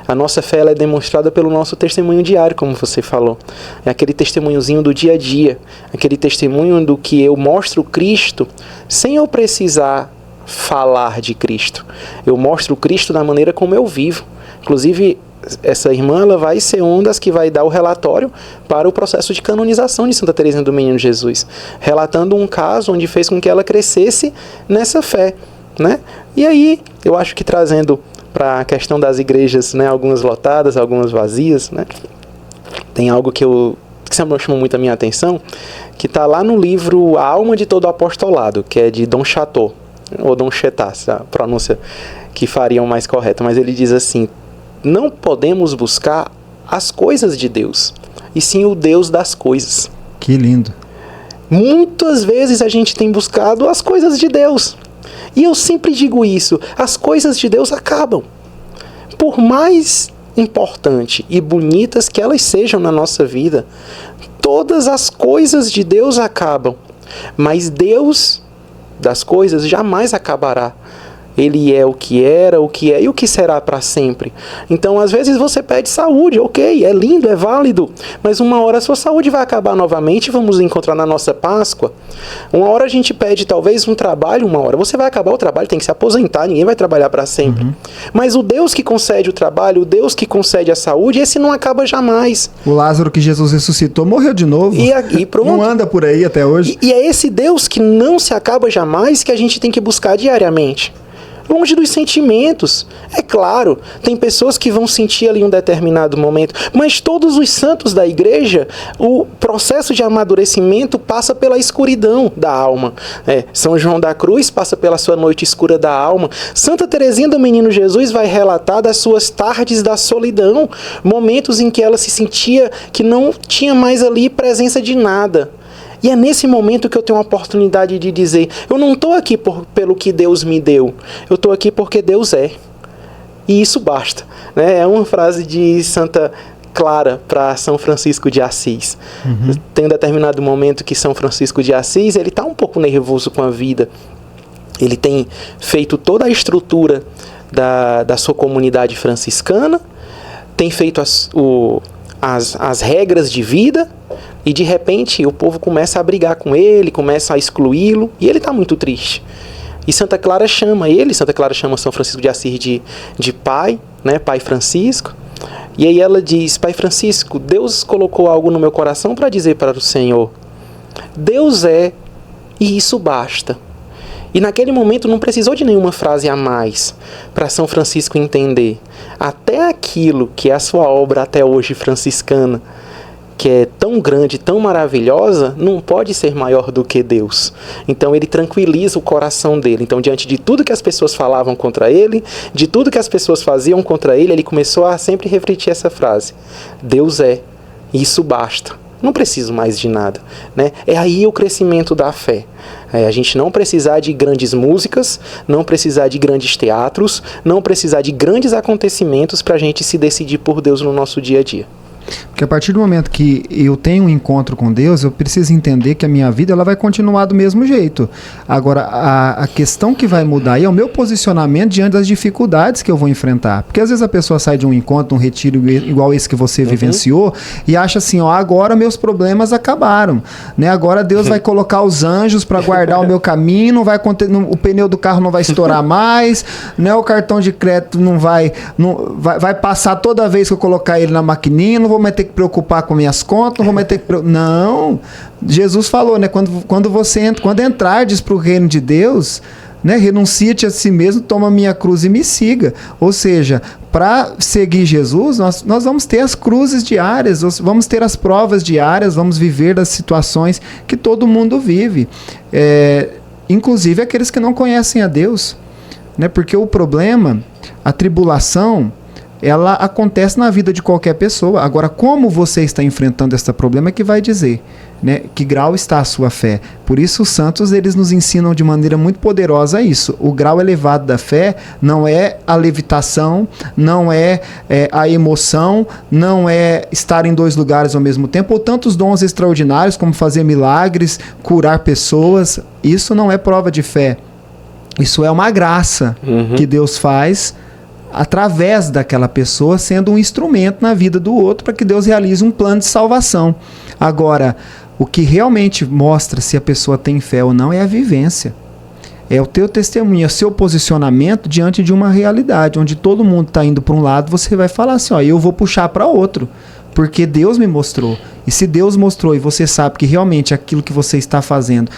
A nossa fé ela é demonstrada pelo nosso testemunho diário, como você falou. É aquele testemunhozinho do dia a dia, aquele testemunho do que eu mostro Cristo sem eu precisar falar de Cristo. Eu mostro Cristo da maneira como eu vivo. Inclusive, essa irmã ela vai ser uma das que vai dar o relatório para o processo de canonização de Santa Teresinha do Menino Jesus, relatando um caso onde fez com que ela crescesse nessa fé, né? E aí, eu acho que trazendo para a questão das igrejas, né, algumas lotadas, algumas vazias, né? Tem algo que sempre chamou muito a minha atenção, que está lá no livro A Alma de Todo Apostolado, que é de Dom Chateau, ou Dom Chetas, a pronúncia que fariam mais correta, mas ele diz assim: não podemos buscar as coisas de Deus, e sim o Deus das coisas. Que lindo. Muitas vezes a gente tem buscado as coisas de Deus. E eu sempre digo isso, as coisas de Deus acabam. Por mais importante e bonitas que elas sejam na nossa vida, todas as coisas de Deus acabam. Mas Deus das coisas jamais acabará. Ele é o que era, o que é e o que será para sempre. Então, às vezes você pede saúde, ok, é lindo, é válido, mas uma hora a sua saúde vai acabar novamente, vamos encontrar na nossa Páscoa. Uma hora a gente pede talvez um trabalho, uma hora você vai acabar o trabalho, tem que se aposentar, ninguém vai trabalhar para sempre. Mas o Deus que concede o trabalho, o Deus que concede a saúde, esse não acaba jamais. O Lázaro que Jesus ressuscitou morreu de novo. E pronto. Não anda por aí até hoje. E é esse Deus que não se acaba jamais que a gente tem que buscar diariamente. Longe dos sentimentos. É claro, tem pessoas que vão sentir ali um determinado momento, mas todos os santos da igreja, o processo de amadurecimento passa pela escuridão da alma. São João da Cruz passa pela sua noite escura da alma. Santa Teresinha do Menino Jesus vai relatar das suas tardes da solidão, momentos em que ela se sentia que não tinha mais ali presença de nada. E é nesse momento que eu tenho a oportunidade de dizer: eu não estou aqui pelo que Deus me deu, eu estou aqui porque Deus é. E isso basta. Né? É uma frase de Santa Clara para São Francisco de Assis. Tem um determinado momento que São Francisco de Assis ele está um pouco nervoso com a vida. Ele tem feito toda a estrutura da sua comunidade franciscana, tem feito as regras de vida, e de repente o povo começa a brigar com ele, começa a excluí-lo, e ele está muito triste. E Santa Clara chama São Francisco de Assis de pai, né, Pai Francisco, e aí ela diz: Pai Francisco, Deus colocou algo no meu coração para dizer para o Senhor. Deus é, e isso basta. E naquele momento não precisou de nenhuma frase a mais para São Francisco entender. Até aquilo que é a sua obra até hoje franciscana, que é tão grande, tão maravilhosa, não pode ser maior do que Deus. Então ele tranquiliza o coração dele. Então, diante de tudo que as pessoas falavam contra ele, de tudo que as pessoas faziam contra ele, ele começou a sempre refletir essa frase: Deus é, isso basta. Não preciso mais de nada. Né? É aí o crescimento da fé. A gente não precisar de grandes músicas, não precisar de grandes teatros, não precisar de grandes acontecimentos para a gente se decidir por Deus no nosso dia a dia. Porque a partir do momento que eu tenho um encontro com Deus, eu preciso entender que a minha vida ela vai continuar do mesmo jeito. Agora, a questão que vai mudar aí é o meu posicionamento diante das dificuldades que eu vou enfrentar. Porque às vezes a pessoa sai de um encontro, um retiro igual esse que você vivenciou, e acha assim: ó, agora meus problemas acabaram. Né? Agora Deus vai colocar os anjos para guardar o meu caminho, o pneu do carro não vai estourar mais, né? O cartão de crédito vai passar toda vez que eu colocar ele na maquininha, não vou mais ter que preocupar com minhas contas, não vou mais ter que não, Jesus falou, né, quando entrardes para o reino de Deus, né, renuncia-te a si mesmo, toma minha cruz e me siga. Ou seja, para seguir Jesus, nós vamos ter as cruzes diárias, vamos ter as provas diárias, vamos viver das situações que todo mundo vive. inclusive aqueles que não conhecem a Deus, né? Porque o problema, a tribulação, ela acontece na vida de qualquer pessoa. Agora, como você está enfrentando esse problema é que vai dizer, né, que grau está a sua fé. Por isso os santos, eles nos ensinam de maneira muito poderosa isso. O grau elevado da fé não é a levitação, não é, a emoção, não é estar em 2 lugares ao mesmo tempo, ou tantos dons extraordinários como fazer milagres, curar pessoas. Isso não é prova de fé. Isso é uma graça que Deus faz através daquela pessoa, sendo um instrumento na vida do outro para que Deus realize um plano de salvação. Agora, o que realmente mostra se a pessoa tem fé ou não é a vivência. É o teu testemunho, é o seu posicionamento diante de uma realidade, onde todo mundo está indo para um lado, você vai falar assim, ó, eu vou puxar para outro, porque Deus me mostrou. E se Deus mostrou e você sabe que realmente aquilo que você está fazendo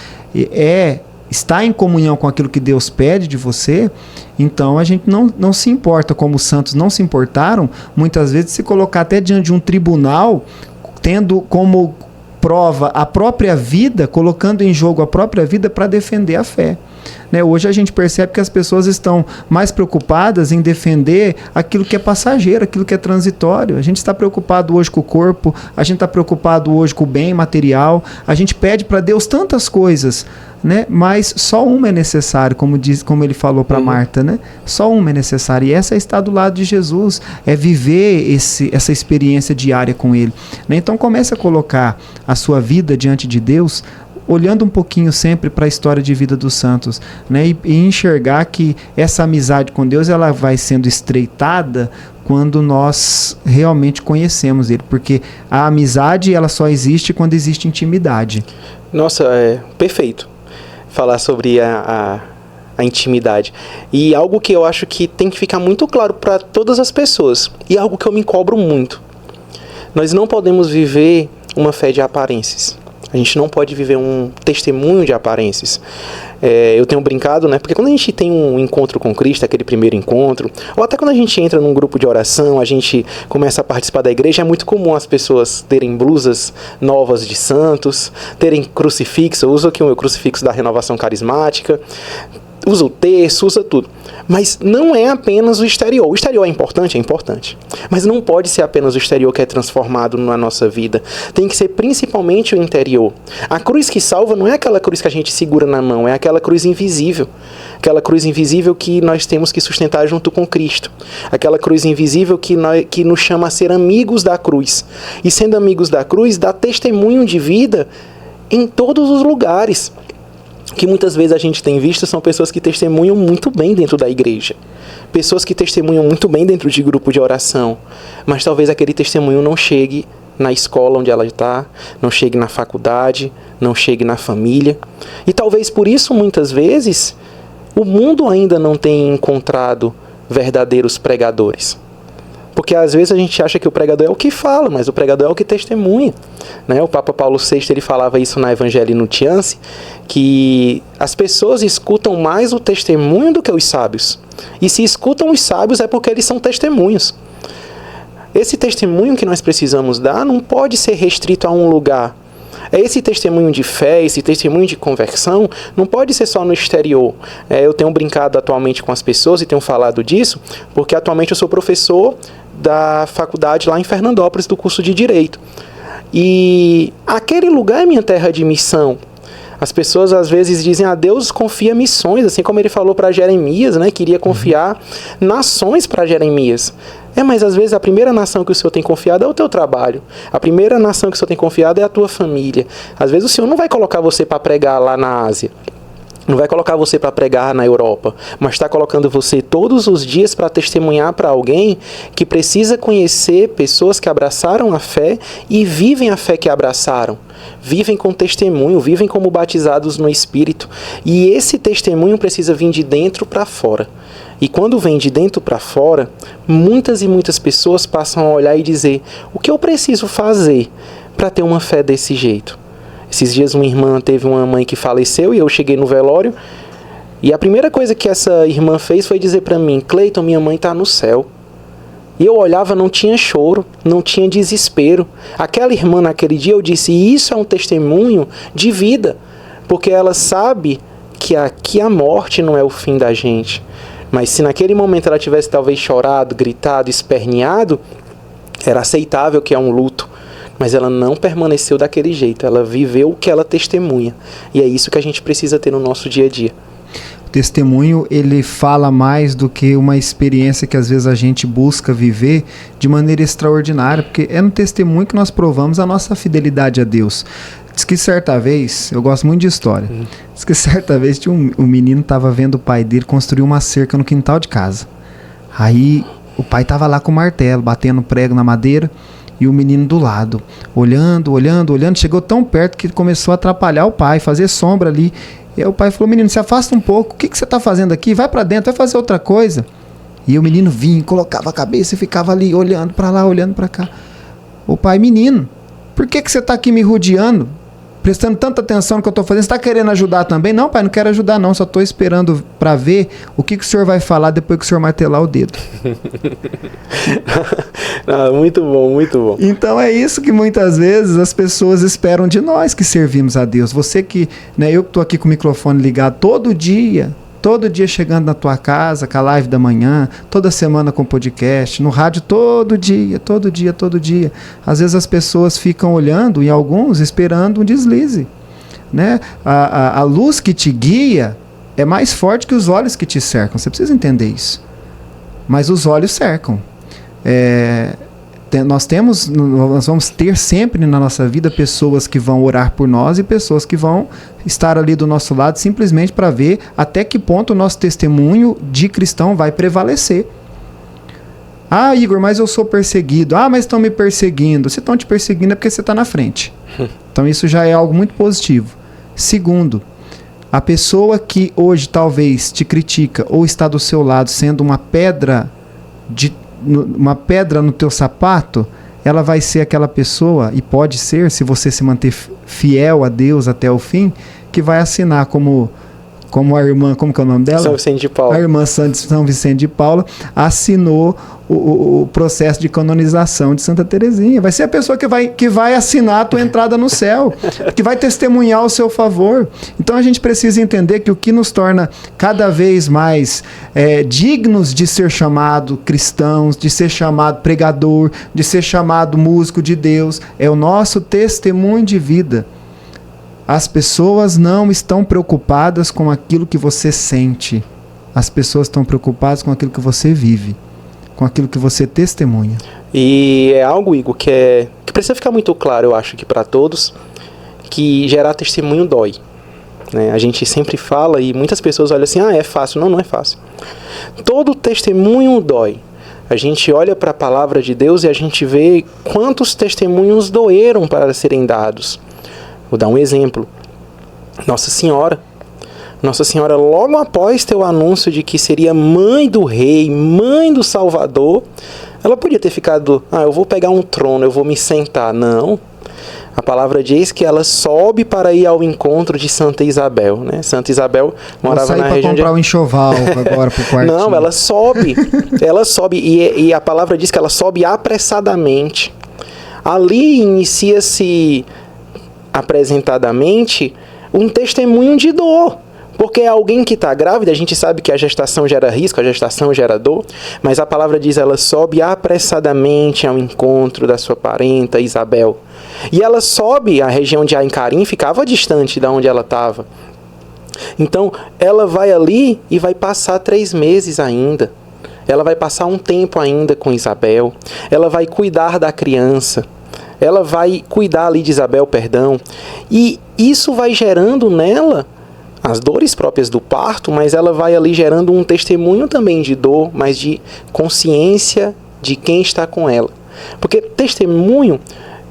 está em comunhão com aquilo que Deus pede de você, então a gente não se importa, como os santos não se importaram, muitas vezes se colocar até diante de um tribunal, tendo como prova a própria vida, colocando em jogo a própria vida para defender a fé. Né? Hoje a gente percebe que as pessoas estão mais preocupadas em defender aquilo que é passageiro, aquilo que é transitório. A gente está preocupado hoje com o corpo, a gente está preocupado hoje com o bem material, a gente pede para Deus tantas coisas, né? Mas só uma é necessário, como ele falou para Marta, né? Só uma é necessária, e essa é estar do lado de Jesus, é viver essa experiência diária com Ele. Né? Então comece a colocar a sua vida diante de Deus, olhando um pouquinho sempre para a história de vida dos santos, né? E enxergar que essa amizade com Deus, ela vai sendo estreitada quando nós realmente conhecemos Ele, porque a amizade, ela só existe quando existe intimidade. Nossa, perfeito falar sobre a intimidade. E algo que eu acho que tem que ficar muito claro para todas as pessoas, e algo que eu me cobro muito. Nós não podemos viver uma fé de aparências. A gente não pode viver um testemunho de aparências. Eu tenho brincado, né? Porque quando a gente tem um encontro com Cristo, aquele primeiro encontro, ou até quando a gente entra num grupo de oração, a gente começa a participar da igreja, é muito comum as pessoas terem blusas novas de santos, terem crucifixo. Eu uso aqui o meu crucifixo da Renovação Carismática, usa o terço, usa tudo. Mas não é apenas o exterior. O exterior é importante. Mas não pode ser apenas o exterior que é transformado na nossa vida. Tem que ser principalmente o interior. A cruz que salva não é aquela cruz que a gente segura na mão, é aquela cruz invisível. Aquela cruz invisível que nós temos que sustentar junto com Cristo. Aquela cruz invisível que nos chama a ser amigos da cruz. E sendo amigos da cruz, dá testemunho de vida em todos os lugares. Que muitas vezes a gente tem visto são pessoas que testemunham muito bem dentro da igreja. Pessoas que testemunham muito bem dentro de grupo de oração. Mas talvez aquele testemunho não chegue na escola onde ela está, não chegue na faculdade, não chegue na família. E talvez por isso, muitas vezes, o mundo ainda não tenha encontrado verdadeiros pregadores. Porque às vezes a gente acha que o pregador é o que fala, mas o pregador é o que testemunha. Né? O Papa Paulo VI, ele falava isso na Evangelii Nuntiandi, que as pessoas escutam mais o testemunho do que os sábios. E se escutam os sábios é porque eles são testemunhos. Esse testemunho que nós precisamos dar não pode ser restrito a um lugar. Esse testemunho de fé, esse testemunho de conversão, não pode ser só no exterior. Eu tenho brincado atualmente com as pessoas e tenho falado disso, porque atualmente eu sou professor da faculdade lá em Fernandópolis, do curso de Direito. E aquele lugar é minha terra de missão. As pessoas às vezes dizem, Deus confia missões, assim como ele falou para Jeremias, né? Queria confiar nações para Jeremias. Mas às vezes a primeira nação que o Senhor tem confiado é o teu trabalho. A primeira nação que o Senhor tem confiado é a tua família. Às vezes o Senhor não vai colocar você para pregar lá na Ásia. Não vai colocar você para pregar na Europa, mas está colocando você todos os dias para testemunhar para alguém que precisa conhecer pessoas que abraçaram a fé e vivem a fé que abraçaram. Vivem com testemunho, vivem como batizados no Espírito. E esse testemunho precisa vir de dentro para fora. E quando vem de dentro para fora, muitas e muitas pessoas passam a olhar e dizer: o que eu preciso fazer para ter uma fé desse jeito? Esses dias uma irmã teve uma mãe que faleceu e eu cheguei no velório. E a primeira coisa que essa irmã fez foi dizer para mim: Cleiton, minha mãe está no céu. E eu olhava, não tinha choro, não tinha desespero. Aquela irmã naquele dia eu disse: isso é um testemunho de vida. Porque ela sabe que aqui a morte não é o fim da gente. Mas se naquele momento ela tivesse talvez chorado, gritado, esperneado, era aceitável que é um luto. Mas ela não permaneceu daquele jeito, ela viveu o que ela testemunha. E é isso que a gente precisa ter no nosso dia a dia. O testemunho, ele fala mais do que uma experiência que às vezes a gente busca viver de maneira extraordinária, porque é no testemunho que nós provamos a nossa fidelidade a Deus. Diz que certa vez, eu gosto muito de história, diz que certa vez tinha um menino estava vendo o pai dele construir uma cerca no quintal de casa. Aí o pai estava lá com o martelo, batendo prego na madeira, e o menino do lado, olhando, chegou tão perto que começou a atrapalhar o pai, fazer sombra ali. E aí o pai falou: menino, se afasta um pouco, o que você está fazendo aqui? Vai para dentro, vai fazer outra coisa. E o menino vinha, colocava a cabeça e ficava ali, olhando para lá, olhando para cá. O pai: menino, por que você está aqui me rodeando? Prestando tanta atenção no que eu estou fazendo, você está querendo ajudar também? Não, pai, não quero ajudar não, só estou esperando para ver o que o senhor vai falar depois que o senhor martelar o dedo. Muito bom, muito bom. Então é isso que muitas vezes as pessoas esperam de nós que servimos a Deus. Você que, né, eu que estou aqui com o microfone ligado todo dia chegando na tua casa, com a live da manhã, toda semana com podcast, no rádio todo dia. Às vezes as pessoas ficam olhando, e alguns esperando um deslize, né? A luz que te guia é mais forte que os olhos que te cercam. Você precisa entender isso. Mas os olhos cercam. Nós vamos ter sempre na nossa vida pessoas que vão orar por nós e pessoas que vão estar ali do nosso lado simplesmente para ver até que ponto o nosso testemunho de cristão vai prevalecer. Ah, Igor, mas eu sou perseguido. Ah, mas estão me perseguindo. Se estão te perseguindo é porque você está na frente. Então isso já é algo muito positivo. Segundo, a pessoa que hoje talvez te critica ou está do seu lado sendo uma pedra no teu sapato, ela vai ser aquela pessoa, e pode ser, se você se manter fiel a Deus até o fim, que vai assinar como a irmã, como que é o nome dela? São Vicente de Paula. A irmã São Vicente de Paula assinou o processo de canonização de Santa Teresinha. Vai ser a pessoa que vai assinar a tua entrada no céu, que vai testemunhar o seu favor. Então a gente precisa entender que o que nos torna cada vez mais dignos de ser chamado cristãos, de ser chamado pregador, de ser chamado músico de Deus, é o nosso testemunho de vida. As pessoas não estão preocupadas com aquilo que você sente. As pessoas estão preocupadas com aquilo que você vive, com aquilo que você testemunha. E é algo, Igor, que precisa ficar muito claro, eu acho, que para todos, que gerar testemunho dói. Né? A gente sempre fala e muitas pessoas olham assim: é fácil. Não é fácil. Todo testemunho dói. A gente olha para a palavra de Deus e a gente vê quantos testemunhos doeram para serem dados. Vou dar um exemplo. Nossa Senhora, logo após ter o anúncio de que seria mãe do rei, mãe do Salvador, ela podia ter ficado: eu vou pegar um trono, eu vou me sentar. Não. A palavra diz que ela sobe para ir ao encontro de Santa Isabel, né? Santa Isabel morava na região de... comprar um enxoval agora pro quartinho. Não, ela sobe. E a palavra diz que ela sobe apressadamente. Ali inicia-se apresentadamente um testemunho de dor, porque é alguém que está grávida. A gente sabe que a gestação gera risco, a gestação gera dor, mas a palavra diz: ela sobe apressadamente ao encontro da sua parenta Isabel. E ela sobe, a região de Ain-Carim ficava distante de onde ela estava. Então ela vai ali e vai passar 3 meses ainda. Ela vai passar um tempo ainda com Isabel. Ela vai cuidar da criança. Ela vai cuidar ali de Isabel, e isso vai gerando nela as dores próprias do parto, mas ela vai ali gerando um testemunho também de dor, mas de consciência de quem está com ela. Porque testemunho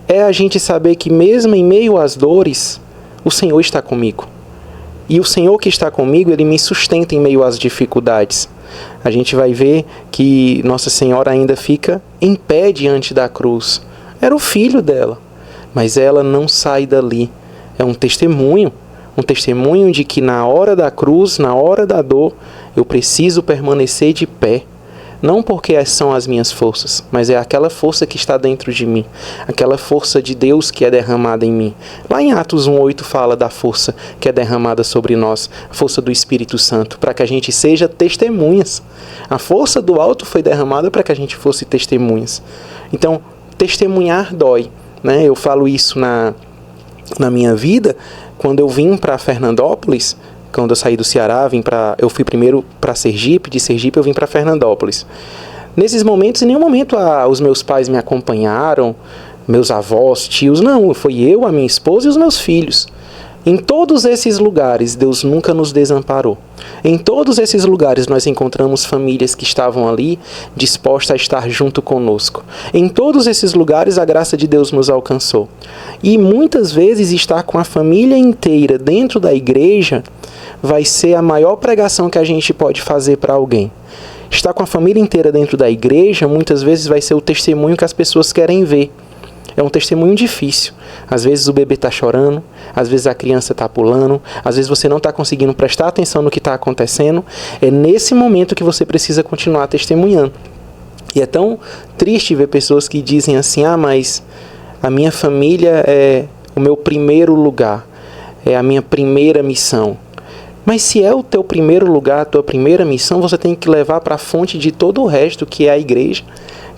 é a gente saber que mesmo em meio às dores, o Senhor está comigo. E o Senhor que está comigo, Ele me sustenta em meio às dificuldades. A gente vai ver que Nossa Senhora ainda fica em pé diante da cruz. Era o filho dela, mas ela não sai dali. É um testemunho de que na hora da cruz, na hora da dor, eu preciso permanecer de pé. Não porque são as minhas forças, mas é aquela força que está dentro de mim, aquela força de Deus que é derramada em mim. Lá em Atos 1:8 fala da força que é derramada sobre nós, a força do Espírito Santo, para que a gente seja testemunhas. A força do alto foi derramada para que a gente fosse testemunhas. Então, testemunhar dói, né? Eu falo isso na minha vida. Quando eu vim para Fernandópolis, quando eu saí do Ceará, eu fui primeiro para Sergipe, de Sergipe eu vim para Fernandópolis. Nesses momentos, em nenhum momento os meus pais me acompanharam, meus avós, tios, não, foi eu, a minha esposa e os meus filhos. Em todos esses lugares, Deus nunca nos desamparou. Em todos esses lugares, nós encontramos famílias que estavam ali, dispostas a estar junto conosco. Em todos esses lugares, a graça de Deus nos alcançou. E muitas vezes, estar com a família inteira dentro da igreja vai ser a maior pregação que a gente pode fazer para alguém. Estar com a família inteira dentro da igreja, muitas vezes, vai ser o testemunho que as pessoas querem ver. É um testemunho difícil. Às vezes o bebê está chorando, às vezes a criança está pulando, às vezes você não está conseguindo prestar atenção no que está acontecendo. É nesse momento que você precisa continuar testemunhando. E é tão triste ver pessoas que dizem assim, mas a minha família é o meu primeiro lugar, é a minha primeira missão. Mas se é o teu primeiro lugar, a tua primeira missão, você tem que levar para a fonte de todo o resto, que é a igreja,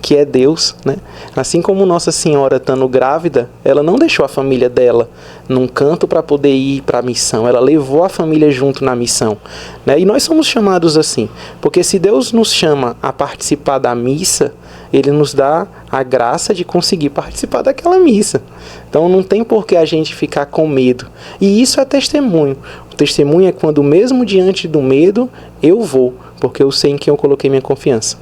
que é Deus, né? Assim como Nossa Senhora, estando grávida, ela não deixou a família dela num canto para poder ir para a missão, ela levou a família junto na missão, né? E nós somos chamados assim, porque se Deus nos chama a participar da missa, Ele nos dá a graça de conseguir participar daquela missa. Então não tem por que a gente ficar com medo. E isso é testemunho. O testemunho é quando mesmo diante do medo, eu vou, porque eu sei em quem eu coloquei minha confiança.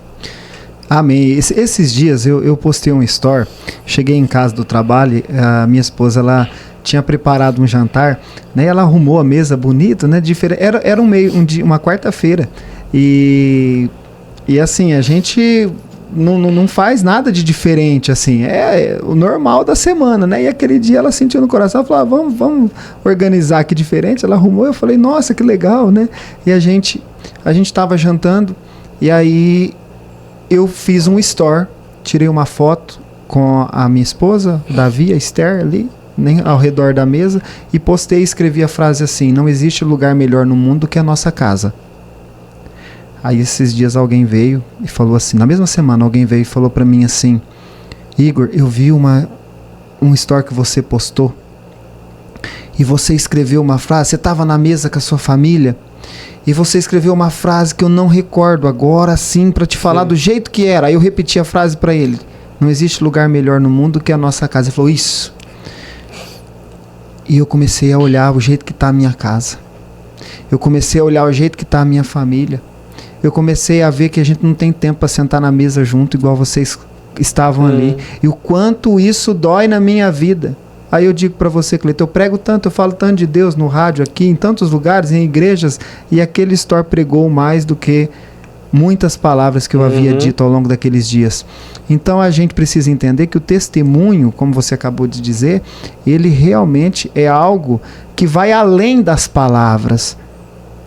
Amém. Esses dias eu postei um story, cheguei em casa do trabalho, a minha esposa ela tinha preparado um jantar, né? Ela arrumou a mesa bonita, né? Era uma quarta-feira e assim, a gente não faz nada de diferente, assim, é o normal da semana, né? E aquele dia ela sentiu no coração, ela falou, vamos organizar aqui diferente. Ela arrumou, eu falei, nossa, que legal, né? E a gente estava jantando e aí eu fiz um story, tirei uma foto com a minha esposa, Davi, a Esther ali, né, ao redor da mesa, e postei e escrevi a frase assim, não existe lugar melhor no mundo que a nossa casa. Aí esses dias alguém veio e falou assim, na mesma semana alguém veio e falou pra mim assim, Igor, eu vi um story que você postou, e você escreveu uma frase, você estava na mesa com a sua família, e você escreveu uma frase que eu não recordo agora sim para te falar do jeito que era. Aí eu repeti a frase para ele. Não existe lugar melhor no mundo que a nossa casa. Ele falou isso. E eu comecei a olhar o jeito que está a minha casa. Eu comecei a olhar o jeito que está a minha família. Eu comecei a ver que a gente não tem tempo para sentar na mesa junto igual vocês estavam ali. E o quanto isso dói na minha vida. Aí eu digo para você, Cleiton, eu prego tanto, eu falo tanto de Deus no rádio aqui, em tantos lugares, em igrejas, e aquele story pregou mais do que muitas palavras que eu havia dito ao longo daqueles dias. Então a gente precisa entender que o testemunho, como você acabou de dizer, ele realmente é algo que vai além das palavras.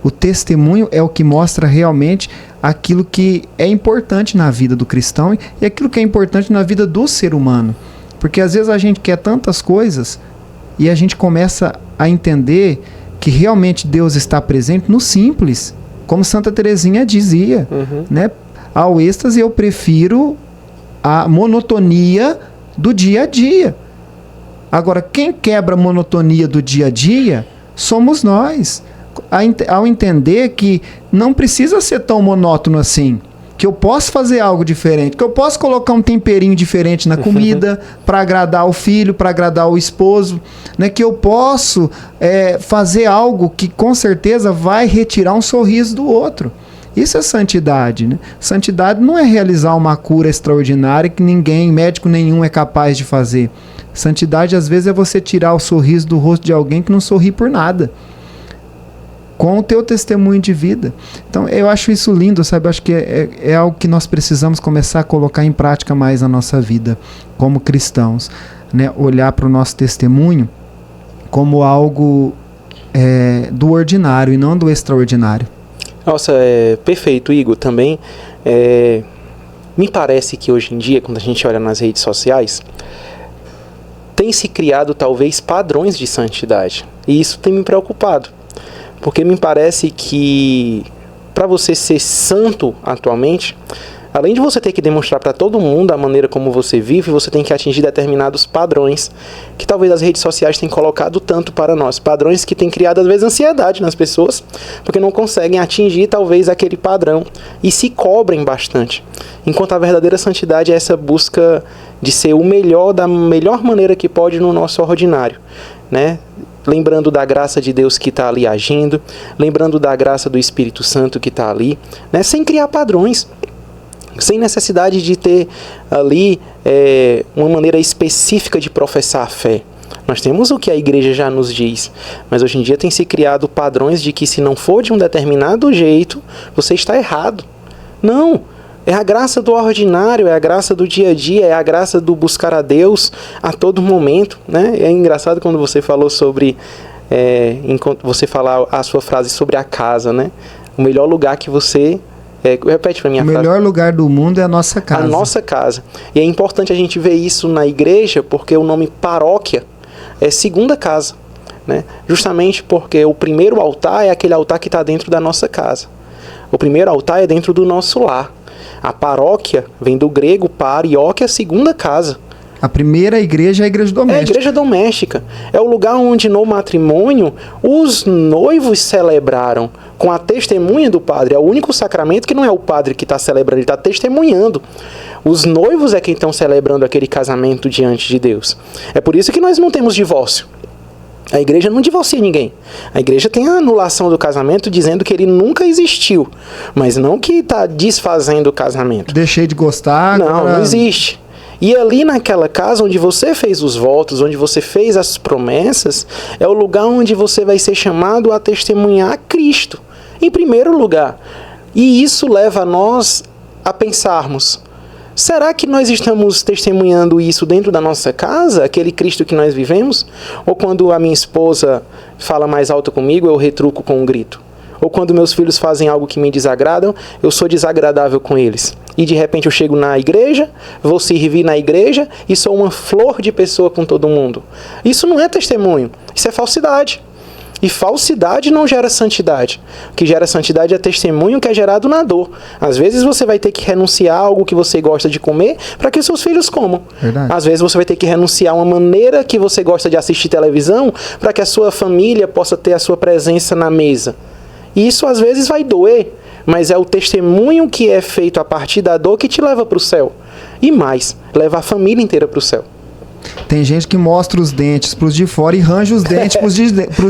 O testemunho é o que mostra realmente aquilo que é importante na vida do cristão e aquilo que é importante na vida do ser humano. Porque às vezes a gente quer tantas coisas e a gente começa a entender que realmente Deus está presente no simples, como Santa Teresinha dizia, né? Ao êxtase eu prefiro a monotonia do dia a dia. Agora, quem quebra a monotonia do dia a dia somos nós, ao entender que não precisa ser tão monótono assim. Que eu posso fazer algo diferente, que eu posso colocar um temperinho diferente na comida para agradar o filho, para agradar o esposo, né? Que eu posso fazer algo que com certeza vai retirar um sorriso do outro. Isso é santidade, né? Santidade não é realizar uma cura extraordinária que médico nenhum é capaz de fazer. Santidade às vezes é você tirar o sorriso do rosto de alguém que não sorri por nada, com o teu testemunho de vida. Então eu acho isso lindo, sabe? Eu acho que é algo que nós precisamos começar a colocar em prática mais na nossa vida como cristãos, né? Olhar para o nosso testemunho como algo do ordinário e não do extraordinário. Nossa, perfeito, Igor. Também Me parece que hoje em dia, quando a gente olha nas redes sociais, tem se criado talvez padrões de santidade. E isso tem me preocupado. Porque me parece que para você ser santo atualmente, além de você ter que demonstrar para todo mundo a maneira como você vive, você tem que atingir determinados padrões que talvez as redes sociais tenham colocado tanto para nós. Padrões que têm criado, às vezes, ansiedade nas pessoas, porque não conseguem atingir, talvez, aquele padrão e se cobrem bastante. Enquanto a verdadeira santidade é essa busca de ser o melhor, da melhor maneira que pode no nosso ordinário, né? Lembrando da graça de Deus que está ali agindo, lembrando da graça do Espírito Santo que está ali, né? Sem criar padrões, sem necessidade de ter ali uma maneira específica de professar a fé. Nós temos o que a igreja já nos diz, mas hoje em dia tem se criado padrões de que se não for de um determinado jeito, você está errado. Não! É a graça do ordinário, é a graça do dia a dia, é a graça do buscar a Deus a todo momento, né? É engraçado quando você falou sobre, você falar a sua frase sobre a casa, né? O melhor lugar que você... repete para mim a frase. O melhor lugar do mundo é a nossa casa. A nossa casa. E é importante a gente ver isso na igreja, porque o nome paróquia é segunda casa, né? Justamente porque o primeiro altar é aquele altar que está dentro da nossa casa. O primeiro altar é dentro do nosso lar. A paróquia vem do grego paróquia, segunda casa. A primeira igreja é a igreja doméstica. É a igreja doméstica. É o lugar onde no matrimônio os noivos celebraram com a testemunha do padre. É o único sacramento que não é o padre que está celebrando, ele está testemunhando. Os noivos é quem estão celebrando aquele casamento diante de Deus. É por isso que nós não temos divórcio. A igreja não divorcia ninguém. A igreja tem a anulação do casamento dizendo que ele nunca existiu, mas não que está desfazendo o casamento. Deixei de gostar. Não, agora... não existe. E ali naquela casa onde você fez os votos, onde você fez as promessas, é o lugar onde você vai ser chamado a testemunhar a Cristo, em primeiro lugar. E isso leva a nós a pensarmos, será que nós estamos testemunhando isso dentro da nossa casa, aquele Cristo que nós vivemos? Ou quando a minha esposa fala mais alto comigo, eu retruco com um grito? Ou quando meus filhos fazem algo que me desagradam, eu sou desagradável com eles? E de repente eu chego na igreja, vou servir na igreja e sou uma flor de pessoa com todo mundo. Isso não é testemunho, isso é falsidade. E falsidade não gera santidade. O que gera santidade é testemunho que é gerado na dor. Às vezes você vai ter que renunciar a algo que você gosta de comer para que seus filhos comam. Verdade. Às vezes você vai ter que renunciar a uma maneira que você gosta de assistir televisão para que a sua família possa ter a sua presença na mesa. E isso às vezes vai doer, mas é o testemunho que é feito a partir da dor que te leva para o céu. E mais, leva a família inteira para o céu. Tem gente que mostra os dentes pros de fora e arranja os dentes pros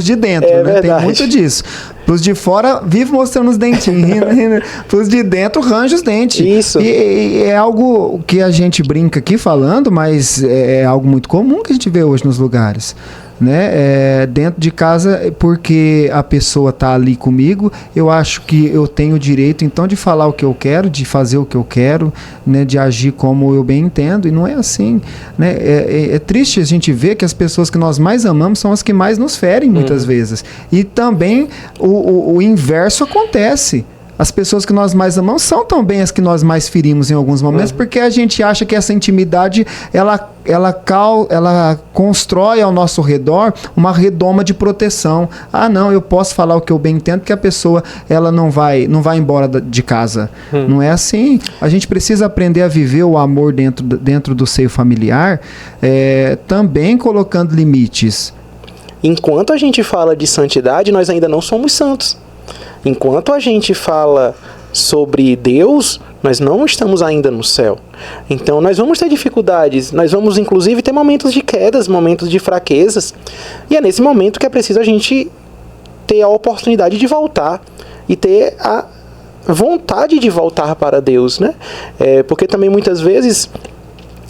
de dentro, É né? verdade. Tem muito disso. Pros de fora vive mostrando os dentinhos, pros de dentro arranja os dentes. Isso. E é algo que a gente brinca aqui falando, mas é algo muito comum que a gente vê hoje nos lugares. Né? Dentro de casa, porque a pessoa está ali comigo, eu acho que eu tenho o direito então de falar o que eu quero, de fazer o que eu quero, né? De agir como eu bem entendo, e não é assim, né? É triste a gente ver que as pessoas que nós mais amamos são as que mais nos ferem muitas vezes, e também o inverso acontece. As pessoas que nós mais amamos são também as que nós mais ferimos em alguns momentos, porque a gente acha que essa intimidade ela constrói ao nosso redor uma redoma de proteção. Ah, não, eu posso falar o que eu bem entendo, porque a pessoa ela não vai embora de casa. Não é assim. A gente precisa aprender a viver o amor dentro do seio familiar, também colocando limites. Enquanto a gente fala de santidade, nós ainda não somos santos. Enquanto a gente fala sobre Deus, nós não estamos ainda no céu. Então nós vamos ter dificuldades, nós vamos inclusive ter momentos de quedas, momentos de fraquezas. E é nesse momento que é preciso a gente ter a oportunidade de voltar e ter a vontade de voltar para Deus, né? Porque também muitas vezes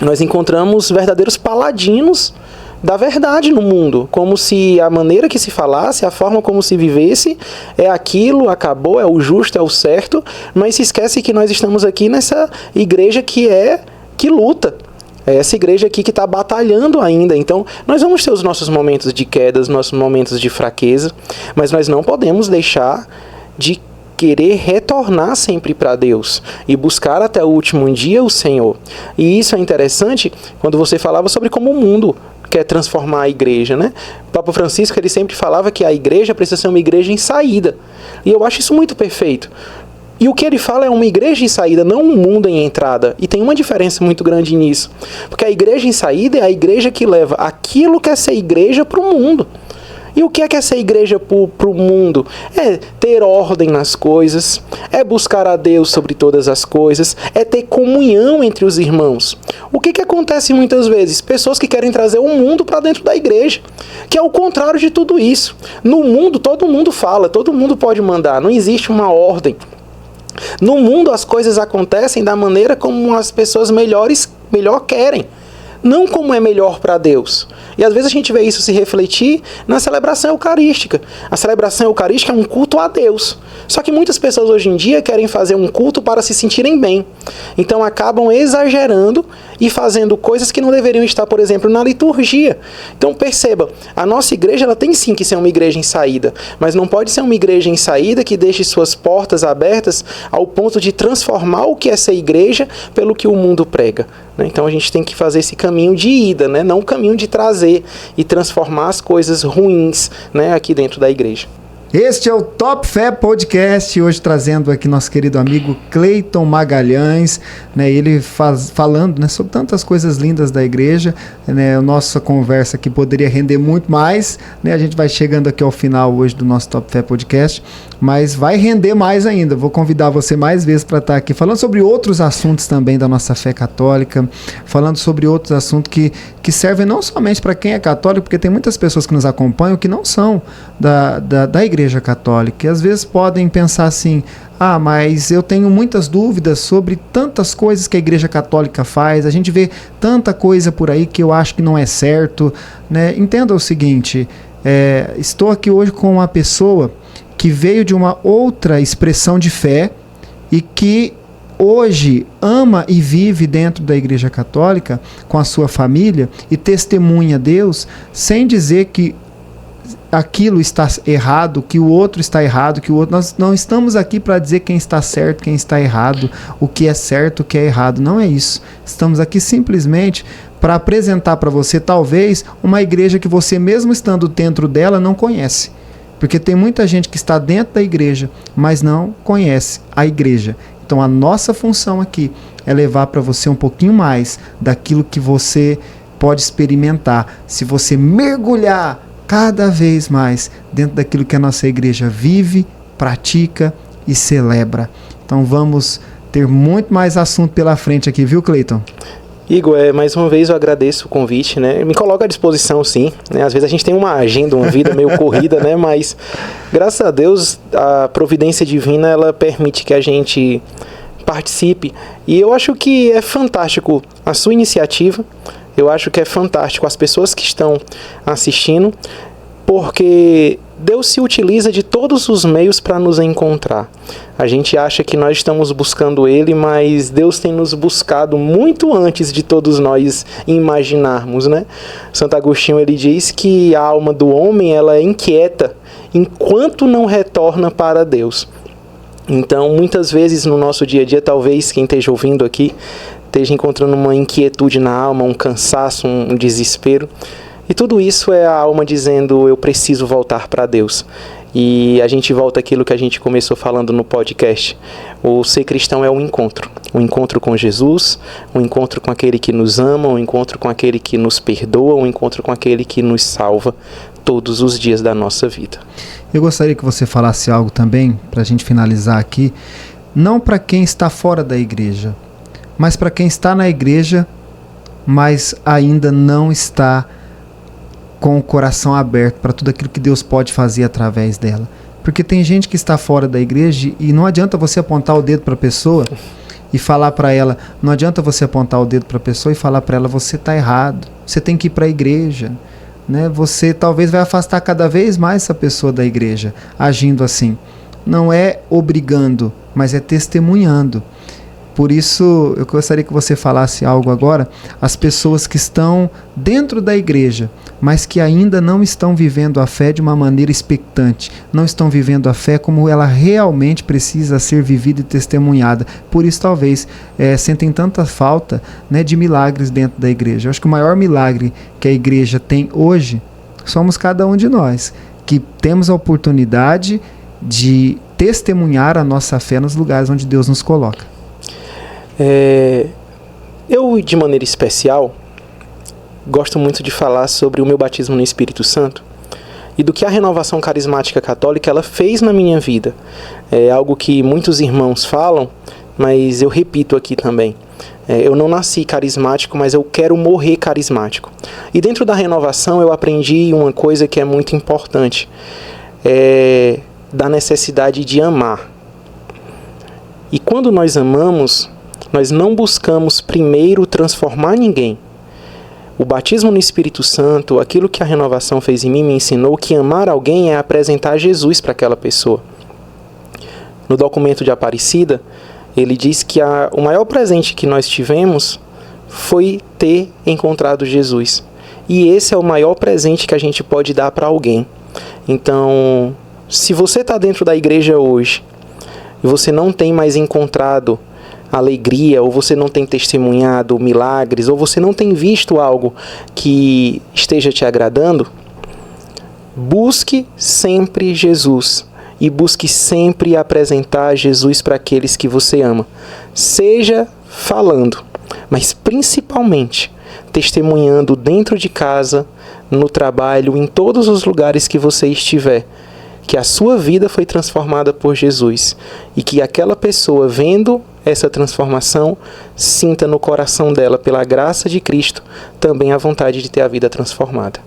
nós encontramos verdadeiros paladinos da verdade no mundo, como se a maneira que se falasse, a forma como se vivesse, é aquilo, acabou, é o justo, é o certo, mas se esquece que nós estamos aqui nessa igreja que luta, é essa igreja aqui que está batalhando ainda. Então nós vamos ter os nossos momentos de quedas, nossos momentos de fraqueza, mas nós não podemos deixar de querer retornar sempre para Deus e buscar até o último dia o Senhor. E isso é interessante quando você falava sobre como o mundo quer transformar a igreja, né? O Papa Francisco, ele sempre falava que a igreja precisa ser uma igreja em saída. E eu acho isso muito perfeito. E o que ele fala é uma igreja em saída, não um mundo em entrada. E tem uma diferença muito grande nisso. Porque a igreja em saída é a igreja que leva aquilo que é ser igreja para o mundo. E o que é ser igreja para o mundo? É ter ordem nas coisas, é buscar a Deus sobre todas as coisas, é ter comunhão entre os irmãos. O que acontece muitas vezes? Pessoas que querem trazer o mundo para dentro da igreja, que é o contrário de tudo isso. No mundo, todo mundo fala, todo mundo pode mandar, não existe uma ordem. No mundo, as coisas acontecem da maneira como as pessoas melhor querem, não como é melhor para Deus. E às vezes a gente vê isso se refletir na celebração eucarística. A celebração eucarística é um culto a Deus. Só que muitas pessoas hoje em dia querem fazer um culto para se sentirem bem. Então acabam exagerando e fazendo coisas que não deveriam estar, por exemplo, na liturgia. Então perceba, a nossa igreja ela tem sim que ser uma igreja em saída, mas não pode ser uma igreja em saída que deixe suas portas abertas ao ponto de transformar o que é ser igreja pelo que o mundo prega. Então a gente tem que fazer esse caminho de ida, né? Não o caminho de trazer e transformar as coisas ruins, né, aqui dentro da igreja. Este é o Top Fé Podcast, hoje trazendo aqui nosso querido amigo Cleiton Magalhães, né, ele falando, né, sobre tantas coisas lindas da igreja, né, a nossa conversa aqui poderia render muito mais, né, a gente vai chegando aqui ao final hoje do nosso Top Fé Podcast, mas vai render mais ainda, vou convidar você mais vezes para estar aqui, falando sobre outros assuntos também da nossa fé católica, falando sobre outros assuntos que servem não somente para quem é católico, porque tem muitas pessoas que nos acompanham que não são da igreja católica, e às vezes podem pensar assim, mas eu tenho muitas dúvidas sobre tantas coisas que a igreja católica faz, a gente vê tanta coisa por aí que eu acho que não é certo, né? Entenda o seguinte, estou aqui hoje com uma pessoa que veio de uma outra expressão de fé e que hoje ama e vive dentro da igreja católica com a sua família e testemunha a Deus sem dizer que aquilo está errado, que o outro está errado, que o outro... Nós não estamos aqui para dizer quem está certo, quem está errado, o que é certo, o que é errado. Não é isso. Estamos aqui simplesmente para apresentar para você, talvez, uma igreja que você, mesmo estando dentro dela, não conhece. Porque tem muita gente que está dentro da igreja, mas não conhece a igreja. Então a nossa função aqui é levar para você um pouquinho mais daquilo que você pode experimentar. Se você mergulhar cada vez mais dentro daquilo que a nossa igreja vive, pratica e celebra. Então vamos ter muito mais assunto pela frente aqui, viu, Cleiton? Igor, mais uma vez eu agradeço o convite, né? Me coloco à disposição, sim, né? Às vezes a gente tem uma agenda, uma vida meio corrida, né? Mas, graças a Deus, a providência divina, ela permite que a gente participe. E eu acho que é fantástico a sua iniciativa, eu acho que é fantástico as pessoas que estão assistindo, porque Deus se utiliza de todos os meios para nos encontrar. A gente acha que nós estamos buscando Ele, mas Deus tem nos buscado muito antes de todos nós imaginarmos, né? Santo Agostinho, ele diz que a alma do homem, ela é inquieta enquanto não retorna para Deus. Então, muitas vezes no nosso dia a dia, talvez quem esteja ouvindo aqui esteja encontrando uma inquietude na alma, um cansaço, um desespero. E tudo isso é a alma dizendo, eu preciso voltar para Deus. E a gente volta àquilo que a gente começou falando no podcast. O ser cristão é um encontro com Jesus, um encontro com aquele que nos ama, um encontro com aquele que nos perdoa, um encontro com aquele que nos salva todos os dias da nossa vida. Eu gostaria que você falasse algo também, para a gente finalizar aqui, não para quem está fora da igreja, mas para quem está na igreja, mas ainda não está com o coração aberto para tudo aquilo que Deus pode fazer através dela. Porque tem gente que está fora da igreja e não adianta você apontar o dedo para a pessoa e falar para ela, não adianta você apontar o dedo para a pessoa e falar para ela, você está errado, você tem que ir para a igreja, né? Você talvez vai afastar cada vez mais essa pessoa da igreja, agindo assim. Não é obrigando, mas é testemunhando. Por isso, eu gostaria que você falasse algo agora, as pessoas que estão dentro da igreja, mas que ainda não estão vivendo a fé de uma maneira expectante, não estão vivendo a fé como ela realmente precisa ser vivida e testemunhada. Por isso, talvez, sentem tanta falta, né, de milagres dentro da igreja. Eu acho que o maior milagre que a igreja tem hoje somos cada um de nós, que temos a oportunidade de testemunhar a nossa fé nos lugares onde Deus nos coloca. Eu, de maneira especial, gosto muito de falar sobre o meu batismo no Espírito Santo e do que a renovação carismática católica ela fez na minha vida. É algo que muitos irmãos falam, mas eu repito aqui também. Eu não nasci carismático, mas eu quero morrer carismático. E dentro da renovação eu aprendi uma coisa que é muito importante, da necessidade de amar. E quando nós amamos, nós não buscamos primeiro transformar ninguém. O batismo no Espírito Santo, aquilo que a renovação fez em mim, me ensinou que amar alguém é apresentar Jesus para aquela pessoa. No documento de Aparecida, ele diz que o maior presente que nós tivemos foi ter encontrado Jesus. E esse é o maior presente que a gente pode dar para alguém. Então, se você está dentro da igreja hoje e você não tem mais encontrado alegria, ou você não tem testemunhado milagres, ou você não tem visto algo que esteja te agradando, busque sempre Jesus e busque sempre apresentar Jesus para aqueles que você ama, seja falando, mas principalmente testemunhando dentro de casa, no trabalho, em todos os lugares que você estiver, que a sua vida foi transformada por Jesus e que aquela pessoa, vendo essa transformação, sinta no coração dela, pela graça de Cristo, também a vontade de ter a vida transformada.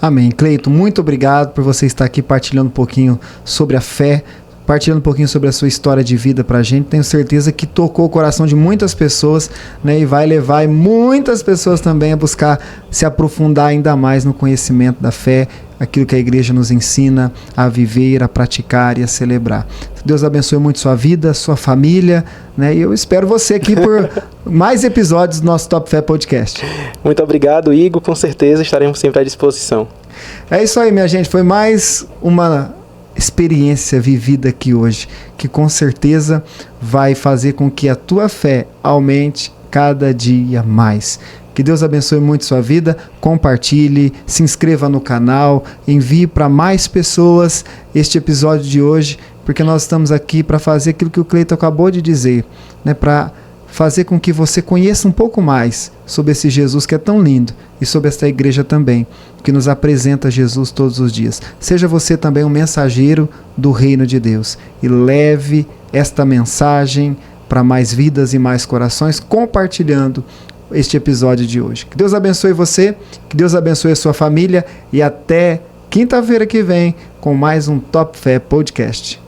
Amém. Cleiton, muito obrigado por você estar aqui partilhando um pouquinho sobre a fé, partilhando um pouquinho sobre a sua história de vida pra gente. Tenho certeza que tocou o coração de muitas pessoas, né, e vai levar muitas pessoas também a buscar se aprofundar ainda mais no conhecimento da fé, aquilo que a igreja nos ensina a viver, a praticar e a celebrar. Deus abençoe muito sua vida, sua família, né? E eu espero você aqui por mais episódios do nosso Top Fé Podcast. Muito obrigado, Igor. Com certeza estaremos sempre à disposição. É isso aí, minha gente. Foi mais uma experiência vivida aqui hoje, que com certeza vai fazer com que a tua fé aumente cada dia mais. Que Deus abençoe muito sua vida, compartilhe, se inscreva no canal, envie para mais pessoas este episódio de hoje, porque nós estamos aqui para fazer aquilo que o Cleiton acabou de dizer, né? Para fazer com que você conheça um pouco mais sobre esse Jesus que é tão lindo e sobre esta igreja também, que nos apresenta Jesus todos os dias. Seja você também um mensageiro do reino de Deus e leve esta mensagem para mais vidas e mais corações, compartilhando este episódio de hoje. Que Deus abençoe você, que Deus abençoe a sua família e até quinta-feira que vem com mais um Top Fé Podcast.